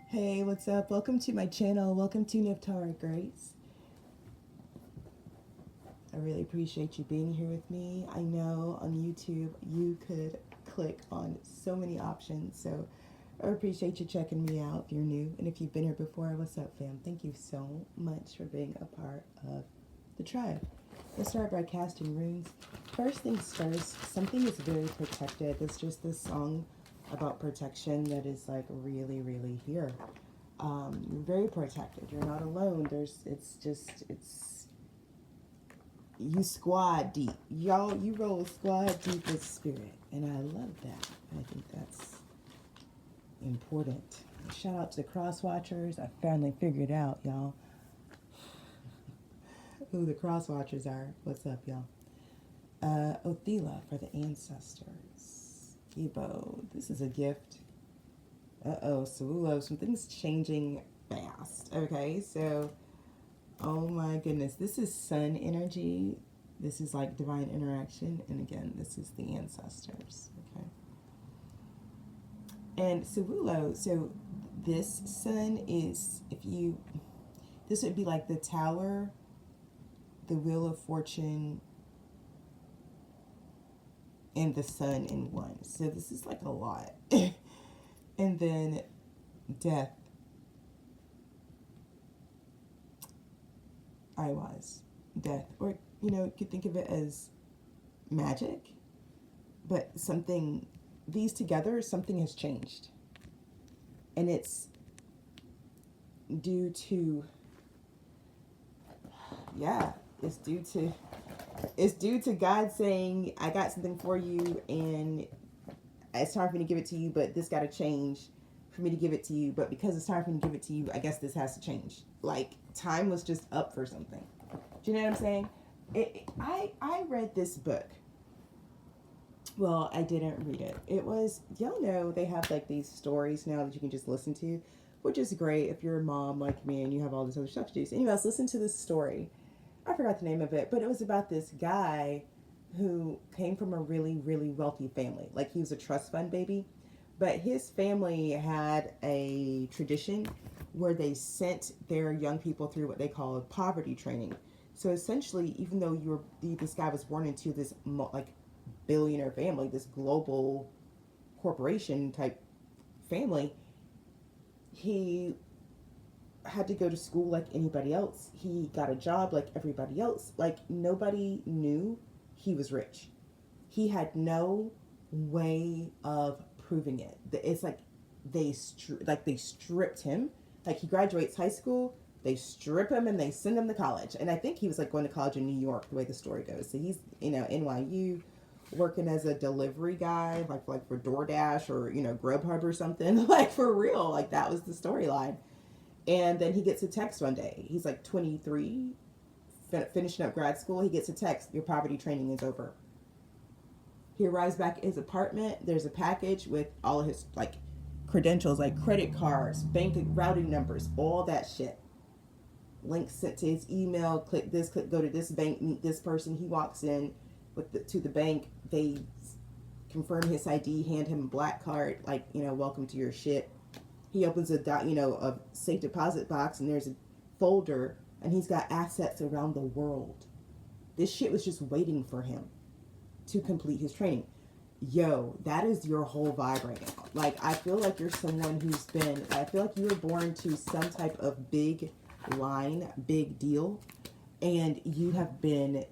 Hey, what's up? Welcome to my channel. Welcome to Nephtara Grace. I really appreciate you being here with me. I know on YouTube you could click on so many options, so I appreciate you checking me out if you're new. And if you've been here before, what's up, fam? Thank you so much for being a part of the tribe. Let's start by casting runes. First things first, something is very protected. It's just this song about protection that is like really, really here. You're very protected. You're not alone. It's you squad deep. Y'all, you roll squad deep with spirit. And I love that. I think that's important. Shout out to the cross watchers. I finally figured out, y'all, who the cross watchers are. What's up, y'all? Othela for the ancestors. Ebo, this is a gift. Uh-oh, Sarulo, something's changing fast. Okay, so, oh my goodness, this is sun energy. This is like divine interaction. And again, this is the ancestors. Okay. And Sarulo, so this sun is, this would be like the tower, the wheel of fortune, and the sun in one. So this is like a lot. And then death. Death. Or, you could think of it as magic. But these together, something has changed. And it's due to, it's due to God saying, I got something for you and it's time for me to give it to you, but this got to change for me to give it to you. But because it's time for me to give it to you, I guess this has to change. Like, time was just up for something. Do you know what I'm saying? I read this book. Well, I didn't read it. It was, y'all know they have like these stories now that you can just listen to, which is great if you're a mom like me and you have all this other stuff to do. So anyways, listen to this story. I forgot the name of it, but it was about this guy who came from a really, really wealthy family. Like, he was a trust fund baby. But his family had a tradition where they sent their young people through what they call poverty training. So essentially, even though this guy was born into this like billionaire family, this global corporation type family, he had to go to school like anybody else. He got a job like everybody else. Like, nobody knew he was rich. He had no way of proving it. It's like they stripped him. Like, he graduates high school, they strip him and they send him to college. And I think he was like going to college in New York, the way the story goes. So he's NYU, working as a delivery guy, like for DoorDash or Grubhub or something. Like, for real, like that was the storyline. And then he gets a text one day. He's like 23, finishing up grad school. He gets a text: your poverty training is over. He arrives back at his apartment. There's a package with all of his like credentials, like credit cards, bank routing numbers, all that shit. Links sent to his email. Click this, go to this bank, meet this person. He walks in to the bank. They confirm his ID, hand him a black card, like, welcome to your shit. He opens a safe deposit box, and there's a folder, and he's got assets around the world. This shit was just waiting for him to complete his training. Yo, that is your whole vibe right now. Like, I feel like you're someone I feel like you were born to some type of big line, big deal, and you've been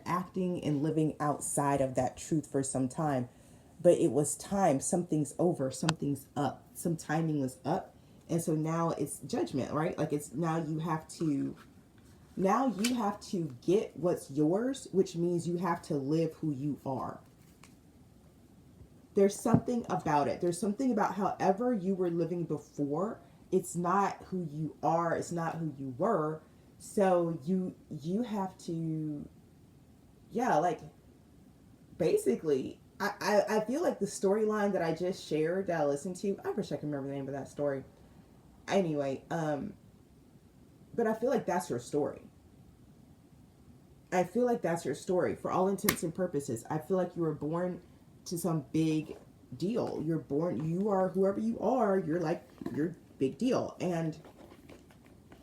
acting and living outside of that truth for some time. But it was time. Something's over. Something's up. Some timing was up. And so now it's judgment, right? Like, it's now you have to get what's yours, which means you have to live who you are. There's something about it. There's something about however you were living before. It's not who you are. It's not who you were. So you have to, yeah, like, basically, I feel like the storyline that I just shared, that I listened to, I wish I could remember the name of that story. Anyway, but I feel like that's your story. For all intents and purposes. I feel like you were born to some big deal. You're born, you are whoever you are, you're big deal. And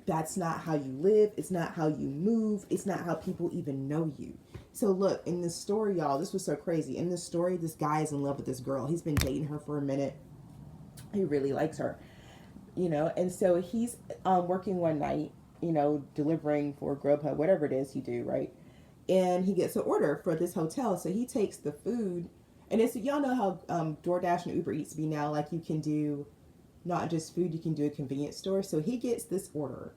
that's not how you live. It's not how you move. It's not how people even know you. So look, in this story, y'all, this was so crazy. In this story, this guy is in love with this girl. He's been dating her for a minute. He really likes her, and so he's working one night, delivering for Grubhub, whatever it is he do, right? And he gets an order for this hotel. So he takes the food, and it's, y'all know how DoorDash and Uber Eats be now, like you can do not just food, you can do a convenience store. So he gets this order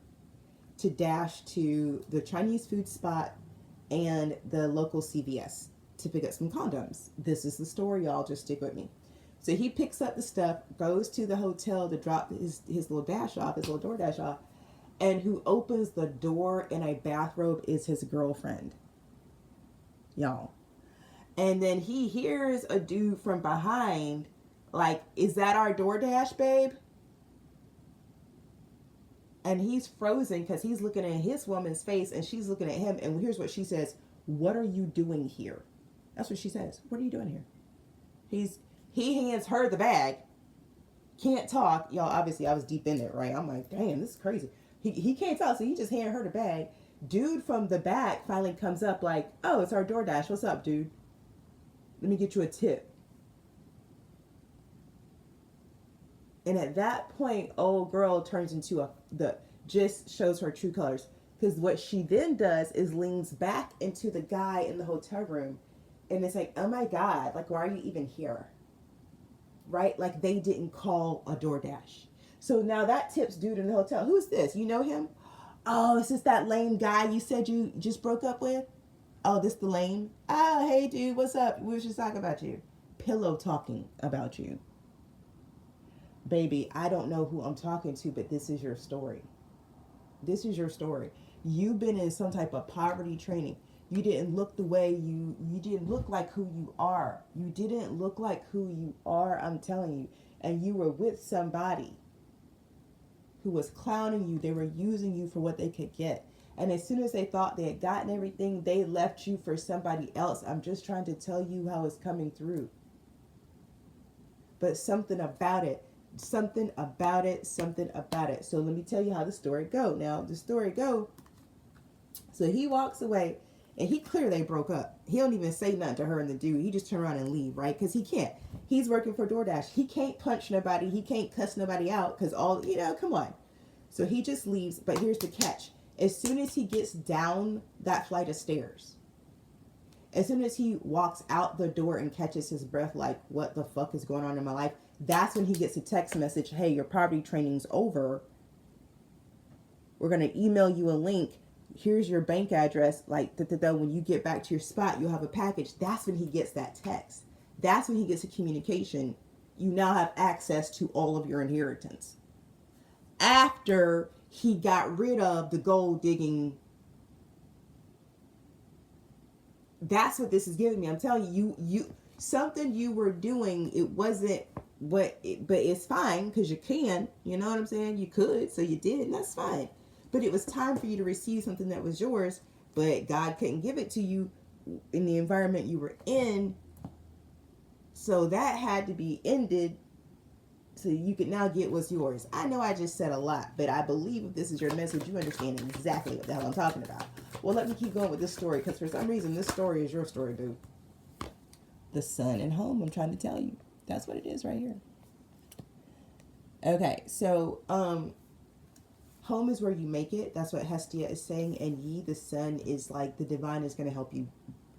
to dash to the Chinese food spot and the local CVS to pick up some condoms. This is the story, y'all. Just stick with me. So he picks up the stuff, goes to the hotel to drop his little dash off, his little DoorDash off, and who opens the door in a bathrobe is his girlfriend, y'all. And then he hears a dude from behind, like, "Is that our DoorDash, babe?" And he's frozen because he's looking at his woman's face and she's looking at him. And here's what she says: "What are you doing here?" That's what she says. "What are you doing here?" He hands her the bag. Can't talk. Y'all, obviously I was deep in it, right? I'm like, damn, this is crazy. He can't talk, so he just handed her the bag. Dude from the back finally comes up like, "Oh, it's our DoorDash. What's up, dude? Let me get you a tip." And at that point, old girl turns into just shows her true colors. Because what she then does is leans back into the guy in the hotel room. And it's like, oh my God, like, why are you even here? Right? Like, they didn't call a DoorDash. So now that tips dude in the hotel. Who is this? You know him? "Oh, is this that lame guy you said you just broke up with?" "Oh, this the lame? Oh, hey dude, what's up? We were just talking about you." Pillow talking about you. Baby, I don't know who I'm talking to, but this is your story. This is your story. You've been in some type of poverty training. You didn't look the way you didn't look like who you are. You didn't look like who you are, I'm telling you. And you were with somebody who was clowning you. They were using you for what they could get. And as soon as they thought they had gotten everything, they left you for somebody else. I'm just trying to tell you how it's coming through. But something about it. So let me tell you how the story go. Now, the story go. So he walks away, and he clearly broke up. He don't even say nothing to her and the dude. He just turn around and leave, right? Because he can't. He's working for DoorDash. He can't punch nobody. He can't cuss nobody out because come on. So he just leaves. But here's the catch. As soon as he gets down that flight of stairs, as soon as he walks out the door and catches his breath, like, what the fuck is going on in my life? That's when he gets a text message. "Hey, your poverty training's over. We're going to email you a link. Here's your bank address. Like, when you get back to your spot, you'll have a package." That's when he gets that text. That's when he gets a communication. You now have access to all of your inheritance. After he got rid of the gold digging. That's what this is giving me. I'm telling you, something you were doing, it wasn't but it's fine because you can, you know what I'm saying? You could, so you did, and that's fine. But it was time for you to receive something that was yours, but God couldn't give it to you in the environment you were in. So that had to be ended so you could now get what's yours. I know I just said a lot, but I believe if this is your message, you understand exactly what the hell I'm talking about. Well, let me keep going with this story, because for some reason, this story is your story, boo. The sun and home, I'm trying to tell you. That's what it is right here. Okay, so home is where you make it. That's what Hestia is saying. And ye, the sun, is like the divine is going to help you.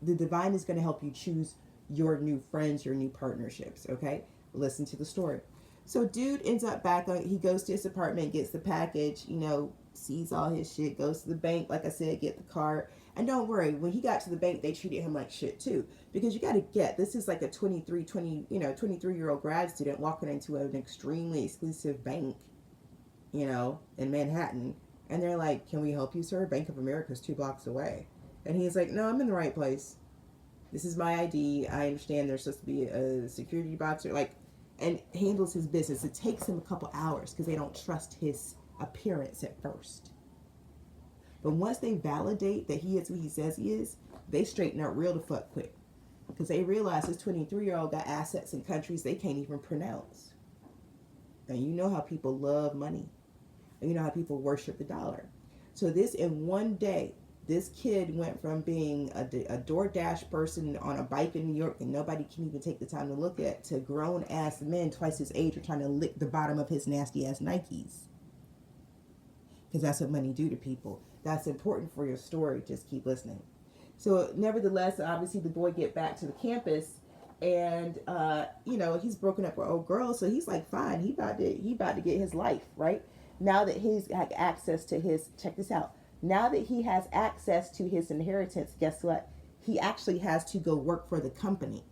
The divine is going to help you choose your new friends, your new partnerships. Okay, listen to the story. So dude ends up back on. He goes to his apartment, gets the package. Sees all his shit. Goes to the bank, like I said, get the card. And don't worry, when he got to the bank, they treated him like shit too. Because you got to get, this is like a 23-year-old grad student walking into an extremely exclusive bank, in Manhattan. And they're like, "Can we help you, sir? Bank of America's 2 blocks away." And he's like, "No, I'm in the right place. This is my ID. I understand there's supposed to be a security box," and handles his business. It takes him a couple hours because they don't trust his appearance at first. But once they validate that he is who he says he is, they straighten out real the fuck quick. Because they realize this 23-year-old got assets in countries they can't even pronounce. And you know how people love money. And you know how people worship the dollar. So this, in one day, this kid went from being a DoorDash person on a bike in New York and nobody can even take the time to look at, to grown-ass men twice his age are trying to lick the bottom of his nasty-ass Nikes. Because that's what money do to people. That's important for your story. Just keep listening. So nevertheless, obviously the boy get back to the campus and, you know, he's broken up with old girl. So he's like, fine, he about to get his life, right? Now that he's got access to his, check this out. Now that he has access to his inheritance, guess what? He actually has to go work for the company.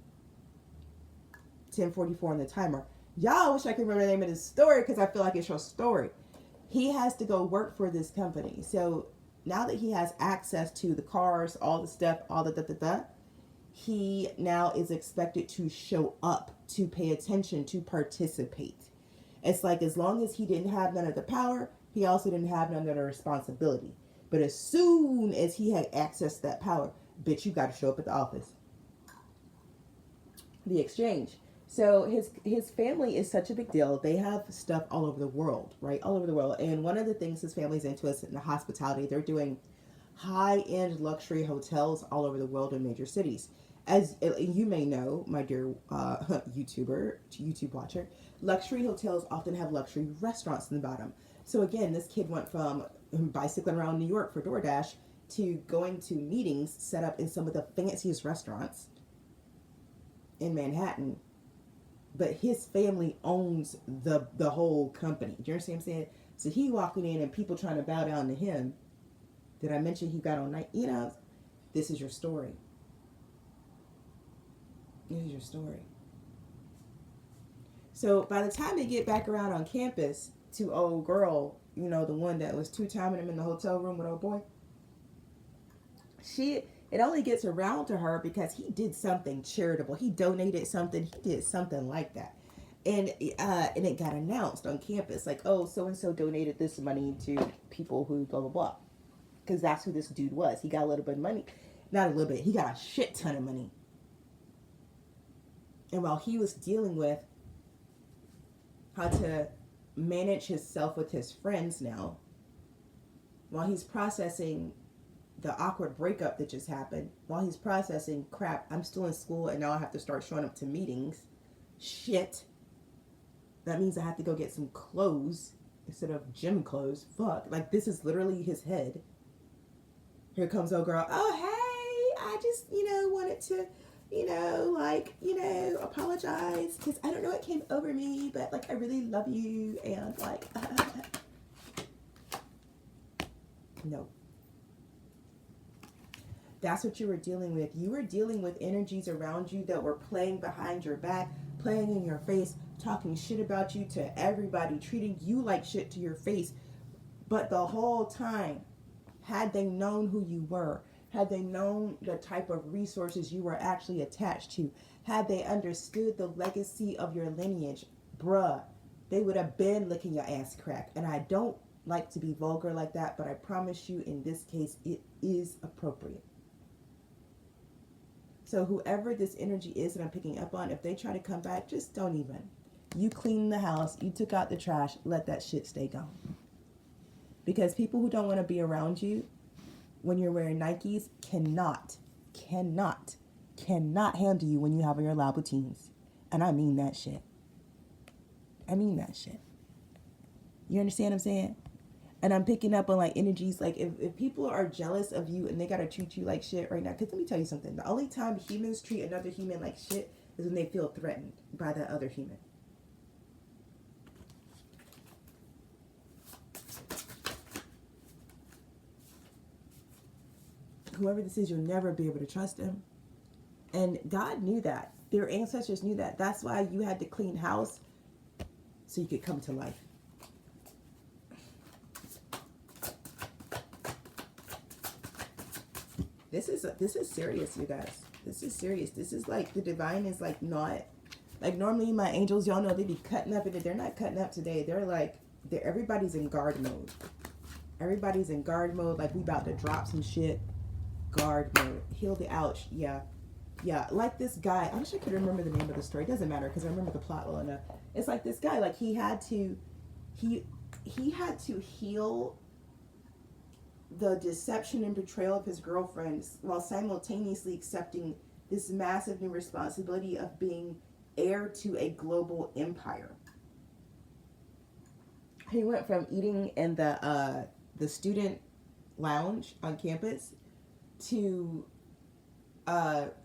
10:44 on the timer. Y'all wish I could remember the name of this story because I feel like it's your story. He has to go work for this company. So now that he has access to the cars, all the stuff, all the he now is expected to show up, to pay attention, to participate. It's like as long as he didn't have none of the power, he also didn't have none of the responsibility. But as soon as he had access to that power, bitch, you got to show up at the office. The exchange. So his family is such a big deal. They have stuff all over the world, right? All over the world. And one of the things his family's into is in the hospitality. They're doing high-end luxury hotels all over the world in major cities. As you may know, my dear YouTube watcher, luxury hotels often have luxury restaurants in the bottom. So again, this kid went from bicycling around New York for DoorDash to going to meetings set up in some of the fanciest restaurants in Manhattan. But his family owns the whole company. Do you understand what I'm saying? So he walking in and people trying to bow down to him. Did I mention he got on night? You know, this is your story. This is your story. So by the time they get back around on campus to old girl, you know, the one that was two-timing him in the hotel room with old boy, it only gets around to her because he did something charitable. He donated something. He did something like that. And it got announced on campus, like, oh, so-and-so donated this money to people who blah, blah, blah. Because that's who this dude was. He got a little bit of money. Not a little bit. He got a shit ton of money. And while he was dealing with how to manage himself with his friends now, while he's processing the awkward breakup that just happened, while he's processing, crap, I'm still in school and now I have to start showing up to meetings. Shit. That means I have to go get some clothes instead of gym clothes. Fuck. Like, this is literally his head. Here comes old girl. Oh, hey, I just, wanted to, apologize because I don't know what came over me, but, I really love you and, no. That's what you were dealing with. You were dealing with energies around you that were playing behind your back, playing in your face, talking shit about you to everybody, treating you like shit to your face. But the whole time, had they known who you were, had they known the type of resources you were actually attached to, had they understood the legacy of your lineage, bruh, they would have been licking your ass crack. And I don't like to be vulgar like that, but I promise you in this case, it is appropriate. So whoever this energy is that I'm picking up on, if they try to come back, just don't even. You cleaned the house, you took out the trash, let that shit stay gone. Because people who don't want to be around you when you're wearing Nikes cannot handle you when you have your Louboutins. And I mean that shit. You understand what I'm saying? And I'm picking up on energies, if people are jealous of you and they gotta treat you like shit right now, because let me tell you something, the only time humans treat another human like shit is when they feel threatened by that other human. Whoever this is, you'll never be able to trust them. And God knew that. Their ancestors knew that. That's why you had to clean house so you could come to life. This is serious, you guys. This is serious. This is the divine is not normally my angels, y'all know they be cutting up, and they're not cutting up today. They're everybody's in guard mode. Everybody's in guard mode. We about to drop some shit. Guard mode. Heal the ouch. Yeah. Yeah, like this guy. I wish I could remember the name of the story. It doesn't matter because I remember the plot well enough. It's like this guy, like he had to heal the deception and betrayal of his girlfriends while simultaneously accepting this massive new responsibility of being heir to a global empire. He went from eating in the student lounge on campus to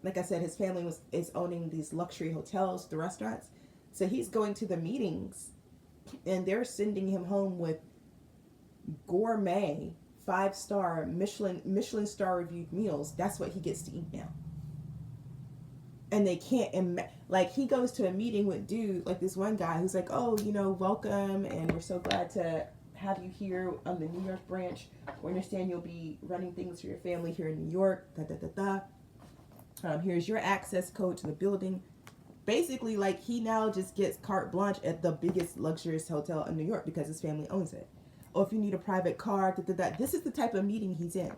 like I said, his family is owning these luxury hotels, the restaurants. So he's going to the meetings, and they're sending him home with gourmet 5-star Michelin star reviewed meals. That's what he gets to eat now. And they can't like he goes to a meeting with dude like this one guy who's like, oh, you know, welcome, and we're so glad to have you here on the New York branch. We understand you'll be running things for your family here in New York. Da da da da. Here's your access code to the building. Basically, like, he now just gets carte blanche at the biggest luxurious hotel in New York because his family owns it. Or if you need a private car, da, da, da. This is the type of meeting he's in.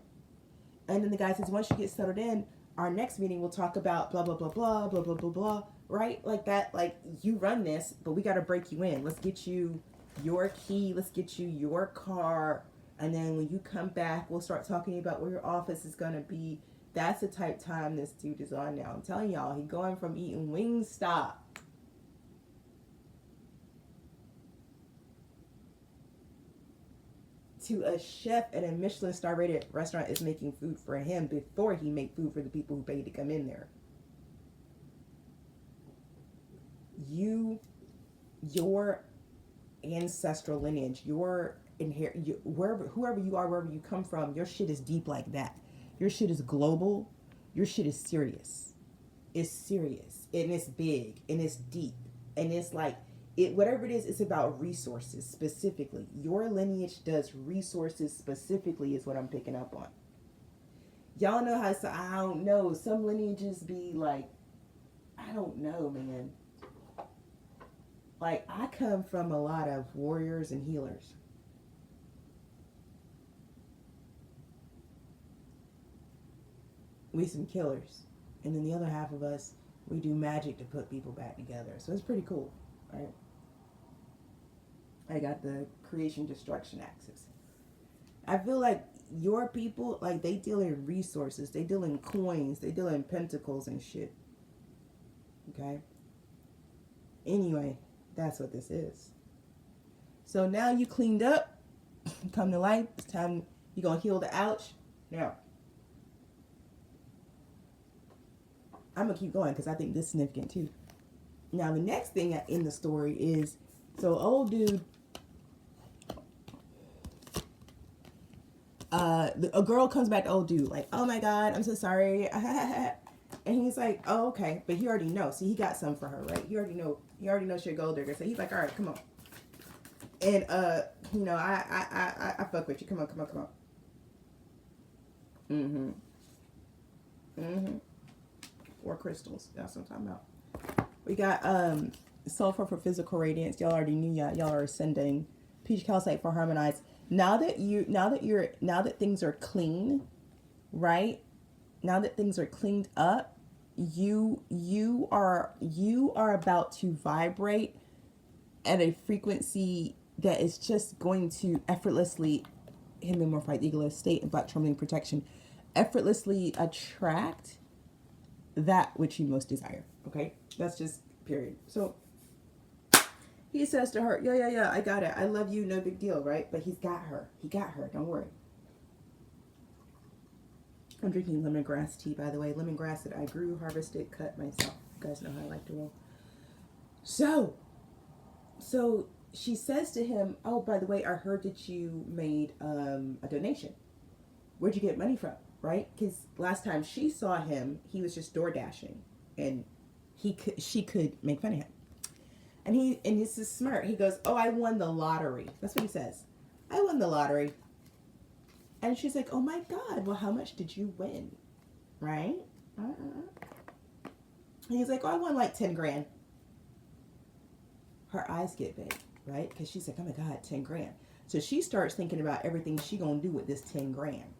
And then the guy says, once you get settled in, our next meeting we'll talk about blah, blah, blah, blah, blah, blah, blah, blah. Right? Like that, like, you run this, but we got to break you in. Let's get you your key. Let's get you your car. And then when you come back, we'll start talking about where your office is going to be. That's the type time this dude is on now. I'm telling y'all, he's going from eating Wingstop to a chef at a Michelin star rated restaurant is making food for him before he make food for the people who paid to come in there. Your ancestral lineage, your whoever you are, wherever you come from, your shit is deep like that. Your shit is global. Your shit is serious. It's serious. And it's big. And it's deep. And it's like, whatever it is, it's about resources specifically. Your lineage does resources specifically is what I'm picking up on. Y'all know how, so I don't know. Some lineages be like, I don't know, man. Like, I come from a lot of warriors and healers. We some killers, and then the other half of us, we do magic to put people back together. So it's pretty cool, right? I got the creation destruction axis. I feel like your people, like, they deal in resources, they deal in coins, they deal in pentacles and shit. Okay. Anyway, that's what this is. So now you cleaned up, come to life. It's time you're gonna heal the ouch. Now, I'm going to keep going because I think this is significant too. Now, the next thing in the story is, so old dude, a girl comes back to old dude, like, oh my God, I'm so sorry. And he's like, oh, okay. But he already knows. See, he got some for her, right? He already knows she's a gold digger. So he's like, all right, come on. And, you know, I fuck with you. Come on. Mm-hmm. 4 crystals. That's what I'm talking about. We got sulfur for physical radiance. Y'all already knew y'all are ascending. Peach calcite for harmonize. Now that things are clean, right? Now that things are cleaned up, you are about to vibrate at a frequency that is just going to effortlessly, hemimorphite egoist state and black trembling protection, effortlessly attract that which you most desire. Okay, that's just period. So he says to her, yeah, I got it, I love you, no big deal, right? But he got her, don't worry. I'm drinking lemongrass tea, by the way. Lemongrass that I grew, harvested, cut myself. You guys know how I like to roll. So she says to him, oh, by the way, I heard that you made a donation. Where'd you get money from? Right? Because last time she saw him, he was just door dashing, and she could make fun of him. And he's just smart. He goes, oh, I won the lottery. That's what he says. I won the lottery. And she's like, oh my God, well, how much did you win? Right? And he's like, oh, I won like 10 grand. Her eyes get big, right? Because she's like, oh my God, 10 grand. So she starts thinking about everything she gonna do with this 10 grand.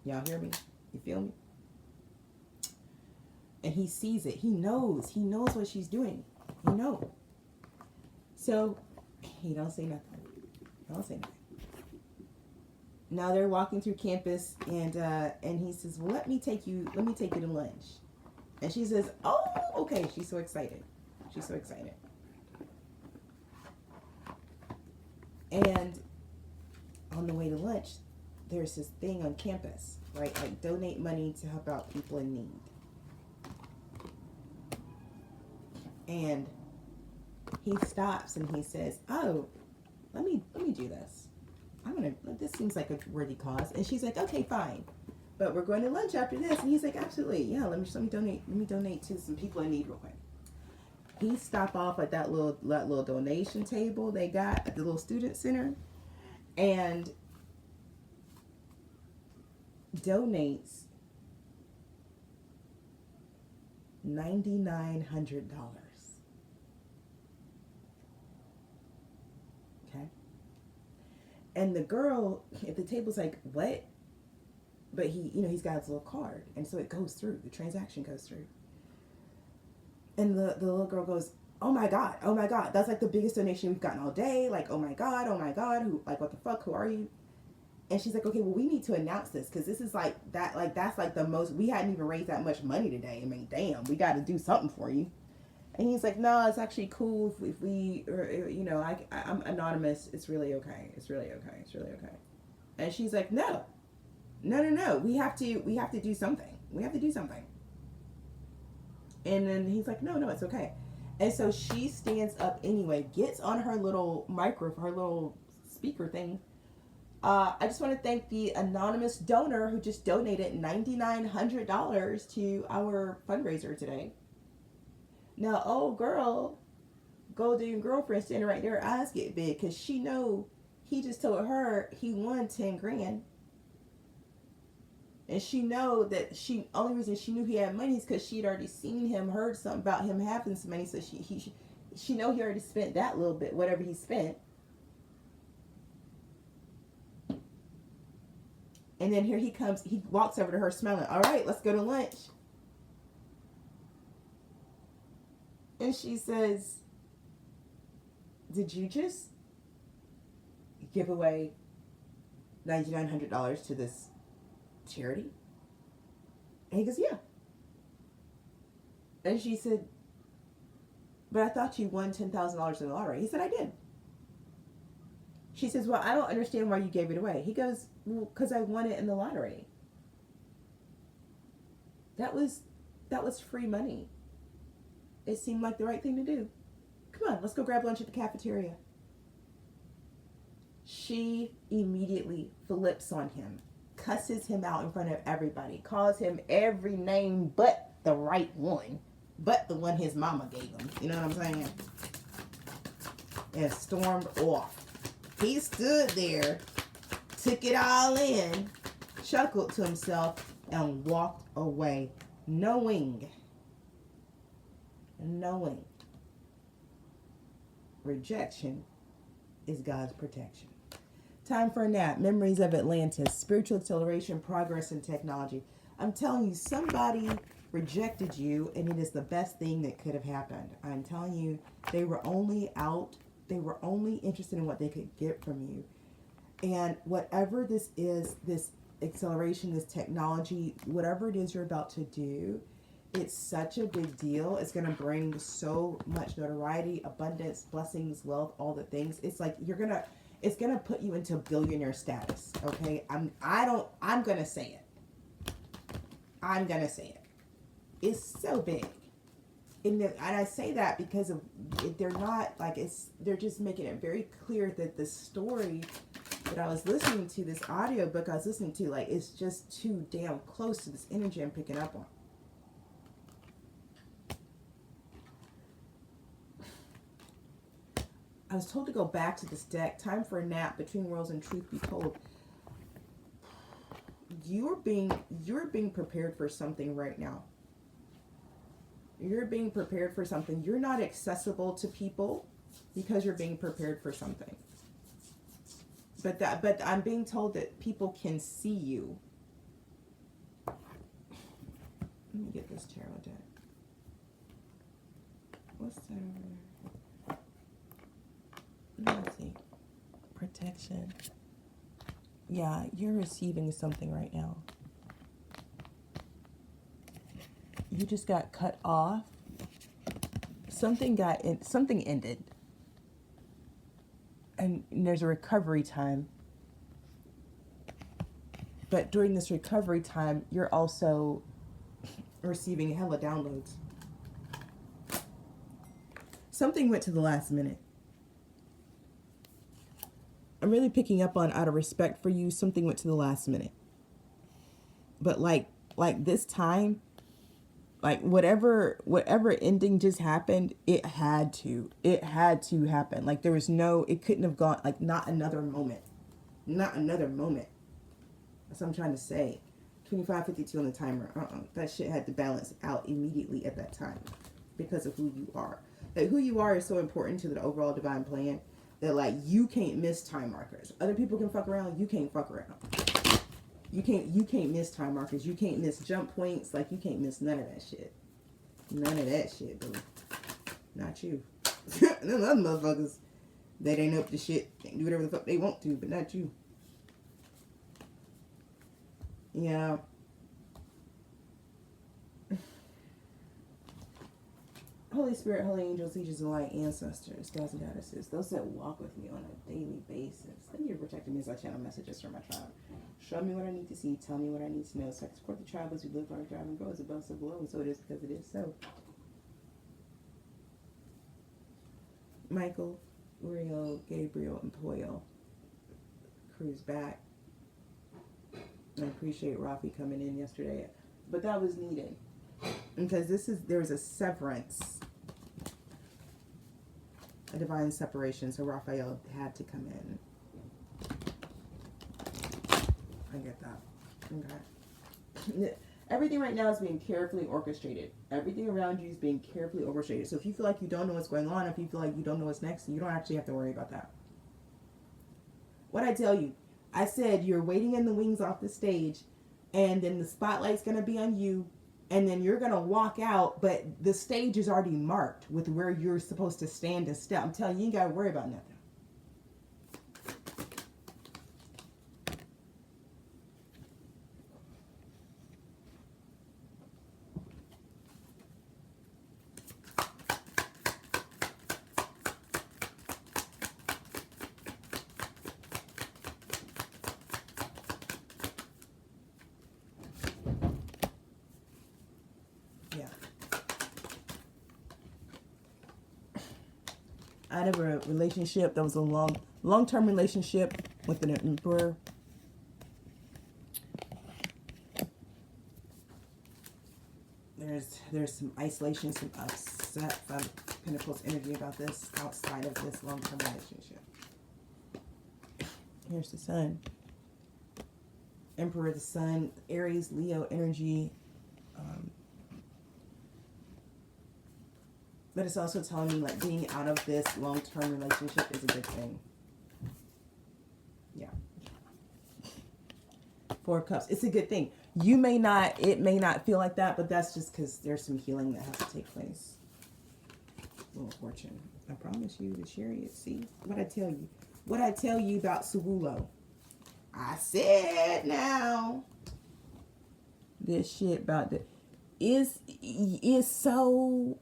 Y'all hear me? You feel me? And he sees it. He knows what she's doing. He knows. So he don't say nothing. Don't say nothing. Now they're walking through campus, and he says, well, let me take you to lunch. And she says, oh, okay. She's so excited. And on the way to lunch, there's this thing on campus, right? Like, donate money to help out people in need. And he stops and he says, oh, let me do this. This seems like a worthy cause. And she's like, okay, fine. But we're going to lunch after this. And he's like, absolutely. Yeah, let me donate to some people in need real quick. He stopped off at that little donation table they got at the little student center and donates $9,900. Okay. And the girl at the table's like, what? But he's got his little card. And so it goes through. The transaction goes through. And the little girl goes, oh my God. That's like the biggest donation we've gotten all day. Like, oh my God. Who, like, what the fuck? Who are you? And she's like, okay, well, we need to announce this because this is that's like the most, we hadn't even raised that much money today. I mean, damn, we got to do something for you. And he's like, no, it's actually cool if we, or, I'm anonymous. It's really okay. And she's like, no. We have to do something. And then he's like, no, it's okay. And so she stands up anyway, gets on her little her little speaker thing. I just want to thank the anonymous donor who just donated $9,900 to our fundraiser today. Now, old girl, golden girlfriend standing right there, eyes get big because she know he just told her he won 10 grand. And she know that only reason she knew he had money is because she'd already seen him, heard something about him having some money. So she know he already spent that little bit, whatever he spent. And then here he comes. He walks over to her smiling. All right, let's go to lunch. And she says, did you just give away $9,900 to this charity? And he goes, yeah. And she said, but I thought you won $10,000 in the lottery. He said, I did. She says, well, I don't understand why you gave it away. He goes, well, because I won it in the lottery. That was free money. It seemed like the right thing to do. Come on, let's go grab lunch at the cafeteria. She immediately flips on him, cusses him out in front of everybody, calls him every name but the right one, but the one his mama gave him. You know what I'm saying? And stormed off. He stood there, took it all in, chuckled to himself, and walked away, knowing rejection is God's protection. Time for a nap. Memories of Atlantis. Spiritual acceleration, progress, and technology. I'm telling you, somebody rejected you, and it is the best thing that could have happened. I'm telling you, they were only interested in what they could get from you. And whatever this is, this acceleration, this technology, whatever it is you're about to do, it's such a big deal. It's going to bring so much notoriety, abundance, blessings, wealth, all the things. It's like it's going to put you into billionaire status. Okay. I'm going to say it. It's so big. And I say that because they're not like, they're just making it very clear that the story that I was listening to, this audiobook I was listening to, like, it's just too damn close to this energy I'm picking up on. I was told to go back to this deck. Time for a nap. Between Worlds and Truth Be Told. You're being prepared for something right now. You're being prepared for something. You're not accessible to people because you're being prepared for something. But I'm being told that people can see you. Let me get this tarot deck. What's that over there? Let me see. Protection. Yeah, you're receiving something right now. You just got cut off. Something ended. And there's a recovery time. But during this recovery time, you're also receiving hella downloads. Something went to the last minute. I'm really picking up on, out of respect for you, something went to the last minute. But like this time, like whatever ending just happened, it had to happen. Like there was it couldn't have gone, like not another moment. That's what I'm trying to say. 25:52 on the timer. That shit had to balance out immediately at that time because of who you are. Like who you are is so important to the overall divine plan that like you can't miss time markers. Other people can fuck around, you can't fuck around. You can't miss time markers. You can't miss jump points. Like you can't miss none of that shit. None of that shit, boo. Not you. Them other motherfuckers, they ain't up to shit. They can do whatever the fuck they want to, but not you. Yeah. Holy Spirit, holy angels, teachers of light, ancestors, gods and goddesses, those that walk with me on a daily basis. Thank you for protecting me as I channel messages from my tribe. Show me what I need to see, tell me what I need to know, so I can support the tribe as we live, learn, drive, and grow as above, so below, and so it is because it is so. Michael, Uriel, Gabriel, and Poyo. Cruise back. I appreciate Rafi coming in yesterday, but that was needed because there was a severance, a divine separation. So Raphael had to come in. I get that. Okay. Everything right now is being carefully orchestrated. Everything around you is being carefully orchestrated. So if you feel like you don't know what's going on, if you feel like you don't know what's next, you don't actually have to worry about that. What I tell you, I said you're waiting in the wings off the stage, and then the spotlight's going to be on you, and then you're going to walk out, but the stage is already marked with where you're supposed to stand and step. I'm telling you, you ain't got to worry about nothing. Out of a relationship that was a long-term relationship with an emperor. There's some isolation, some upset from Pentacles energy about this outside of this long-term relationship. Here's the Sun. Emperor, the Sun, Aries, Leo energy. But it's also telling me like being out of this long-term relationship is a good thing. Yeah. Four of Cups. It's a good thing. It may not feel like that, but that's just because there's some healing that has to take place. Wheel of Fortune. I promise you, the Chariot. See what I tell you. What I tell you about Sugulo. I said now. This shit about the is so.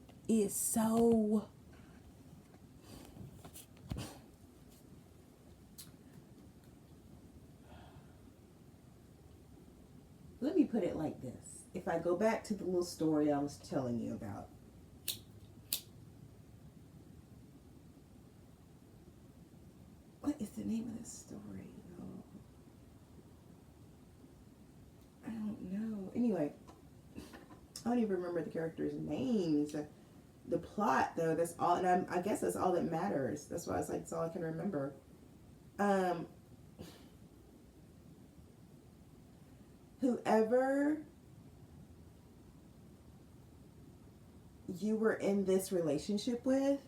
Let me put it like this. If I go back to the little story I was telling you about. What is the name of this story? Oh, I don't know. Anyway, I don't even remember the characters' names. The plot, though, that's all, and I guess that's all that matters. That's why it's like, it's all I can remember. Whoever you were in this relationship with,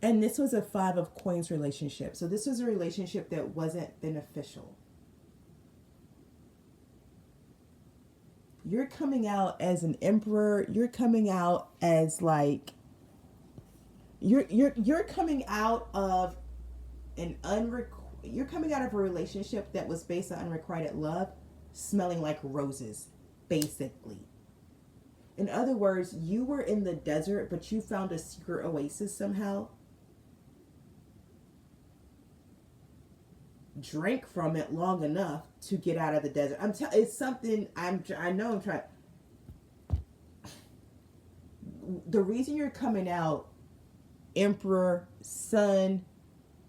and this was a 5 of Coins relationship. So this was a relationship that wasn't beneficial. you're coming out as an emperor. You're coming out as like you're coming out of you're coming out of a relationship that was based on unrequited love, smelling like roses, basically. In other words, you were in the desert, but you found a secret oasis somehow. Drank from it long enough to get out of the desert. It's something I know I'm trying. The reason you're coming out, Emperor, Sun,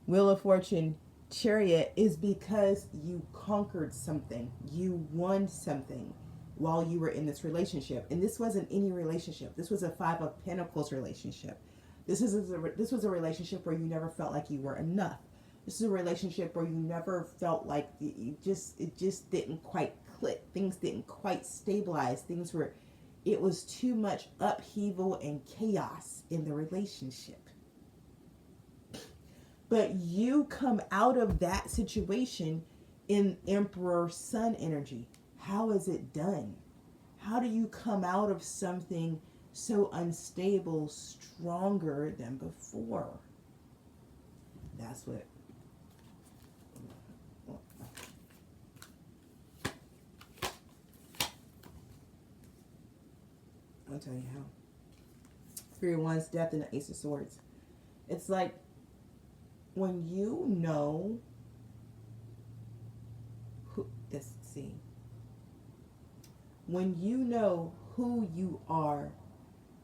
Wheel of Fortune, Chariot, is because you conquered something. You won something while you were in this relationship. And this wasn't any relationship. This was a Five of Pentacles relationship. This was a relationship where you never felt like you were enough. This is a relationship where you never felt like it just didn't quite click. Things didn't quite stabilize. It was too much upheaval and chaos in the relationship. But you come out of that situation in Emperor Sun energy. How is it done? How do you come out of something so unstable stronger than before? That's what. I'll tell you how. Spirit of Wands, Death, and the Ace of Swords. It's like when you know who, when you know who you are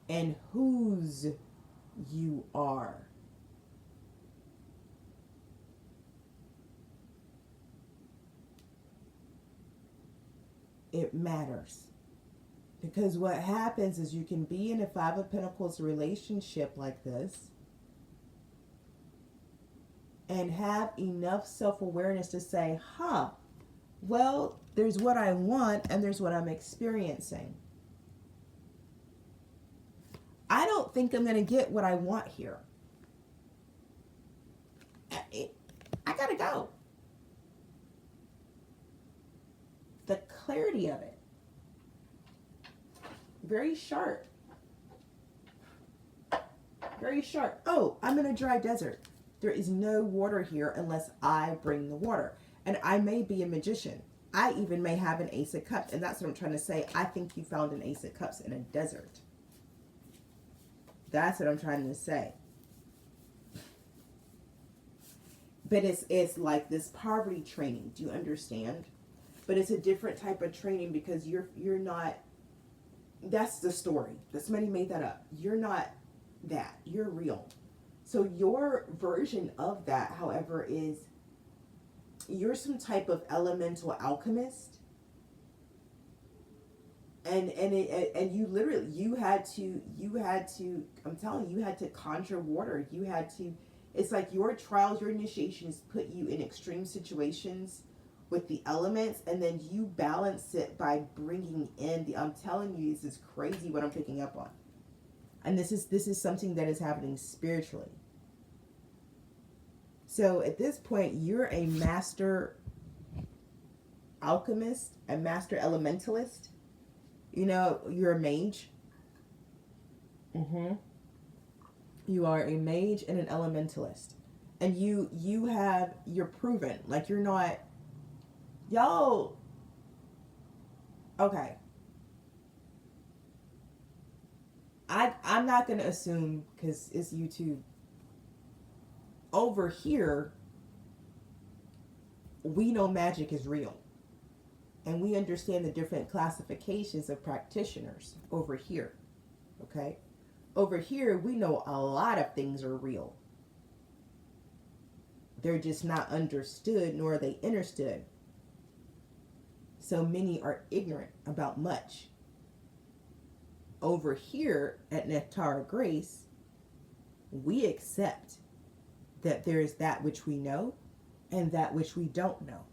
and whose you are, it matters. Because what happens is you can be in a Five of Pentacles relationship like this and have enough self-awareness to say, well, there's what I want and there's what I'm experiencing. I don't think I'm going to get what I want here. I got to go. The clarity of it. Very sharp. Very sharp. Oh, I'm in a dry desert. There is no water here unless I bring the water. And I may be a magician. I even may have an Ace of Cups. And that's what I'm trying to say. I think you found an Ace of Cups in a desert. That's what I'm trying to say. But it's like this poverty training. Do you understand? But it's a different type of training because you're not. That's the story. Somebody made that up. You're not that. You're real. So your version of that, however, is you're some type of elemental alchemist. And you literally, you had to, I'm telling you, you had to conjure water. You had to, it's like your trials, your initiations put you in extreme situations with the elements, and then you balance it by bringing in I'm telling you, this is crazy what I'm picking up on. And this is something that is happening spiritually. So at this point, you're a master alchemist, a master elementalist. You know, you're a mage. You are a mage and an elementalist. And you're proven. Like, you're not, okay. I'm not going to assume, because it's YouTube. Over here, we know magic is real. And we understand the different classifications of practitioners over here. Okay? Over here, we know a lot of things are real. They're just not understood, nor are they understood. So many are ignorant about much. Over here at Nephtara Grace, we accept that there is that which we know and that which we don't know.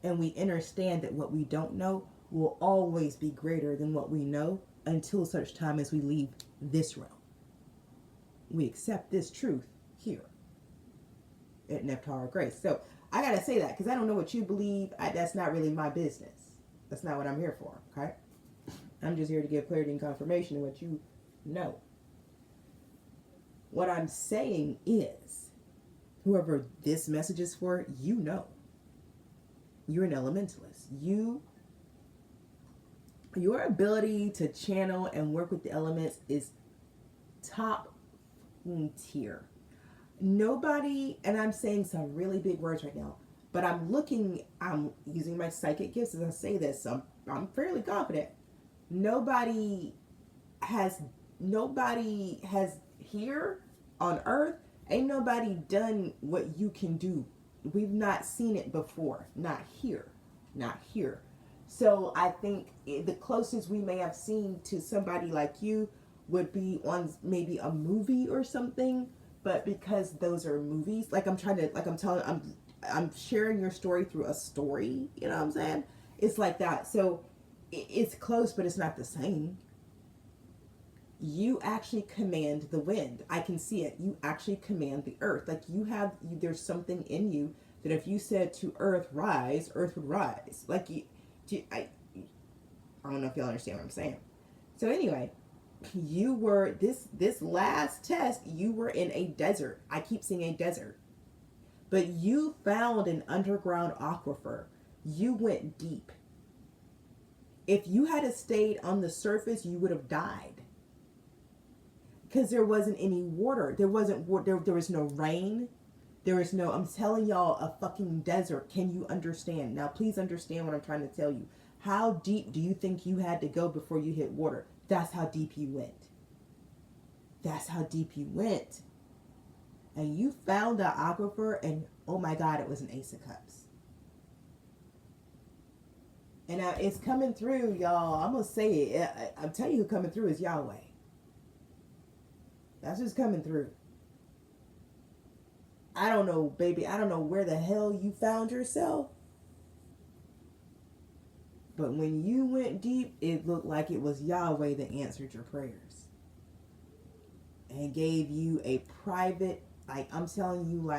And we understand that what we don't know will always be greater than what we know until such time as we leave this realm. We accept this truth here at Nephtara Grace. So I got to say that because I don't know what you believe. That's not really my business. That's not what I'm here for, okay? I'm just here to give clarity and confirmation of what you know. What I'm saying is, whoever this message is for, you know. You're an elementalist. Your ability to channel and work with the elements is top tier. Nobody, and I'm saying some really big words right now, but I'm using my psychic gifts as I say this, so I'm fairly confident. Nobody has here on earth, ain't nobody done what you can do. We've not seen it before. Not here. So I think the closest we may have seen to somebody like you would be on maybe a movie or something, but because those are movies, I'm sharing your story through a story, you know what I'm saying? It's like that. So it's close, but it's not the same. You actually command the wind. I can see it. You actually command the earth. There's something in you that if you said to earth, rise, earth would rise. I don't know if y'all understand what I'm saying. So anyway, you were, this last test, you were in a desert. I keep seeing a desert. But you found an underground aquifer. You went deep. If you had stayed on the surface, you would have died. Because there wasn't any water. There was no rain. There was no, I'm telling y'all, a fucking desert. Can you understand? Now, please understand what I'm trying to tell you. How deep do you think you had to go before you hit water? That's how deep you went. And you found the aquifer, and oh my God, it was an Ace of Cups. And now it's coming through, y'all. I'm going to say it. I'm telling you who coming through is Yahweh. That's who's coming through. I don't know, baby. I don't know where the hell you found yourself. But when you went deep, it looked like it was Yahweh that answered your prayers. And gave you a private, I'm telling you,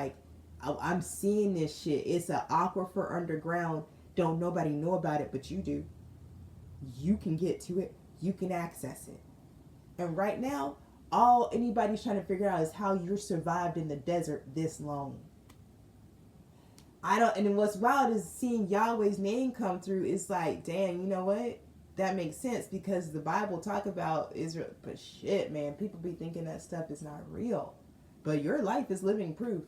I'm seeing this shit. It's an aquifer underground. Don't nobody know about it, but you do. You can get to it. You can access it. And right now, all anybody's trying to figure out is how you're survived in the desert this long. And what's wild is seeing Yahweh's name come through. It's like, damn, you know what? That makes sense because the Bible talk about Israel. But shit, man, people be thinking that stuff is not real. But your life is living proof.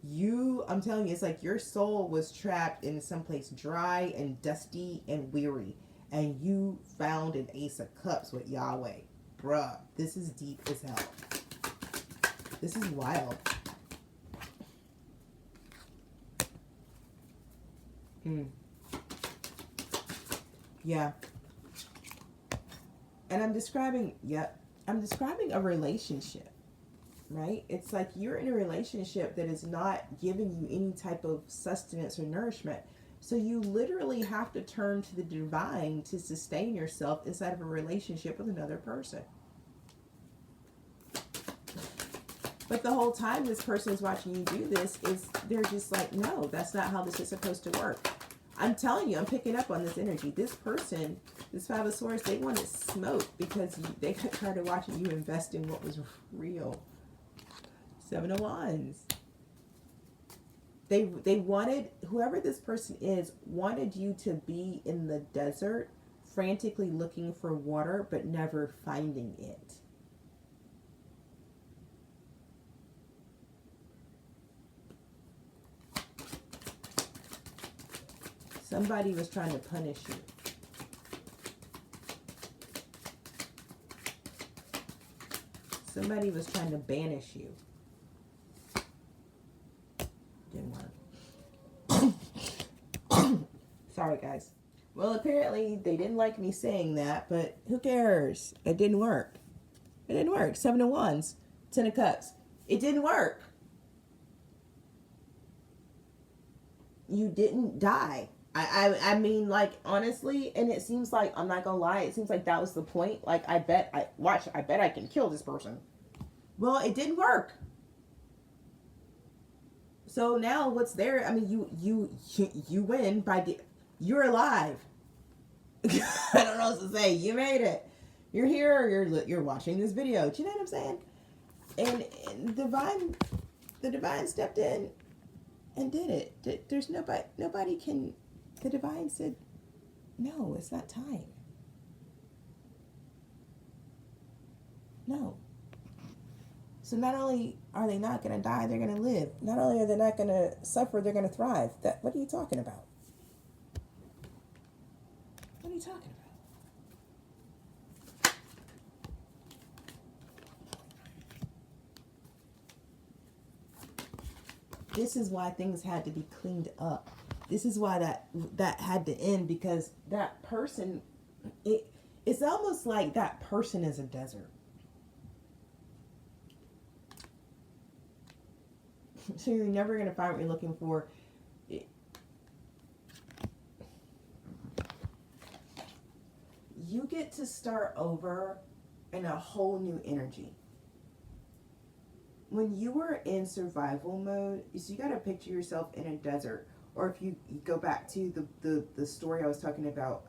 I'm telling you, it's like your soul was trapped in someplace dry and dusty and weary. And you found an Ace of Cups with Yahweh. Bruh, this is deep as hell. This is wild. Yeah. And I'm describing a relationship, right? It's like you're in a relationship that is not giving you any type of sustenance or nourishment. So you literally have to turn to the divine to sustain yourself inside of a relationship with another person. But the whole time this person is watching you do this, they're just like, no, that's not how this is supposed to work. I'm telling you, I'm picking up on this energy. This person, this Five of Swords, they wanted smoke because they got tired of watching you invest in what was real. Seven of Wands. They wanted, whoever this person is, wanted you to be in the desert, frantically looking for water, but never finding it. Somebody was trying to punish you. Somebody was trying to banish you. Didn't work. Sorry, guys. Well, apparently they didn't like me saying that, but who cares? It didn't work. It didn't work. Seven of Wands, Ten of Cups. It didn't work. You didn't die. I mean, honestly, and it seems like, I'm not gonna lie, it seems like that was the point. I bet I can kill this person. Well, it didn't work. So now what's there? I mean, you win you're alive. I don't know what to say. You made it. You're here, or you're watching this video. Do you know what I'm saying? And the divine stepped in and did it. There's nobody can. The divine said, no, it's not time. No. So not only are they not going to die, they're going to live. Not only are they not going to suffer, they're going to thrive. What are you talking about? What are you talking about? This is why things had to be cleaned up. This is why that had to end, because that person, it's almost like that person is a desert. So you're never going to find what you're looking for. You get to start over in a whole new energy. When you were in survival mode, so you got to picture yourself in a desert. Or if you go back to the story I was talking about,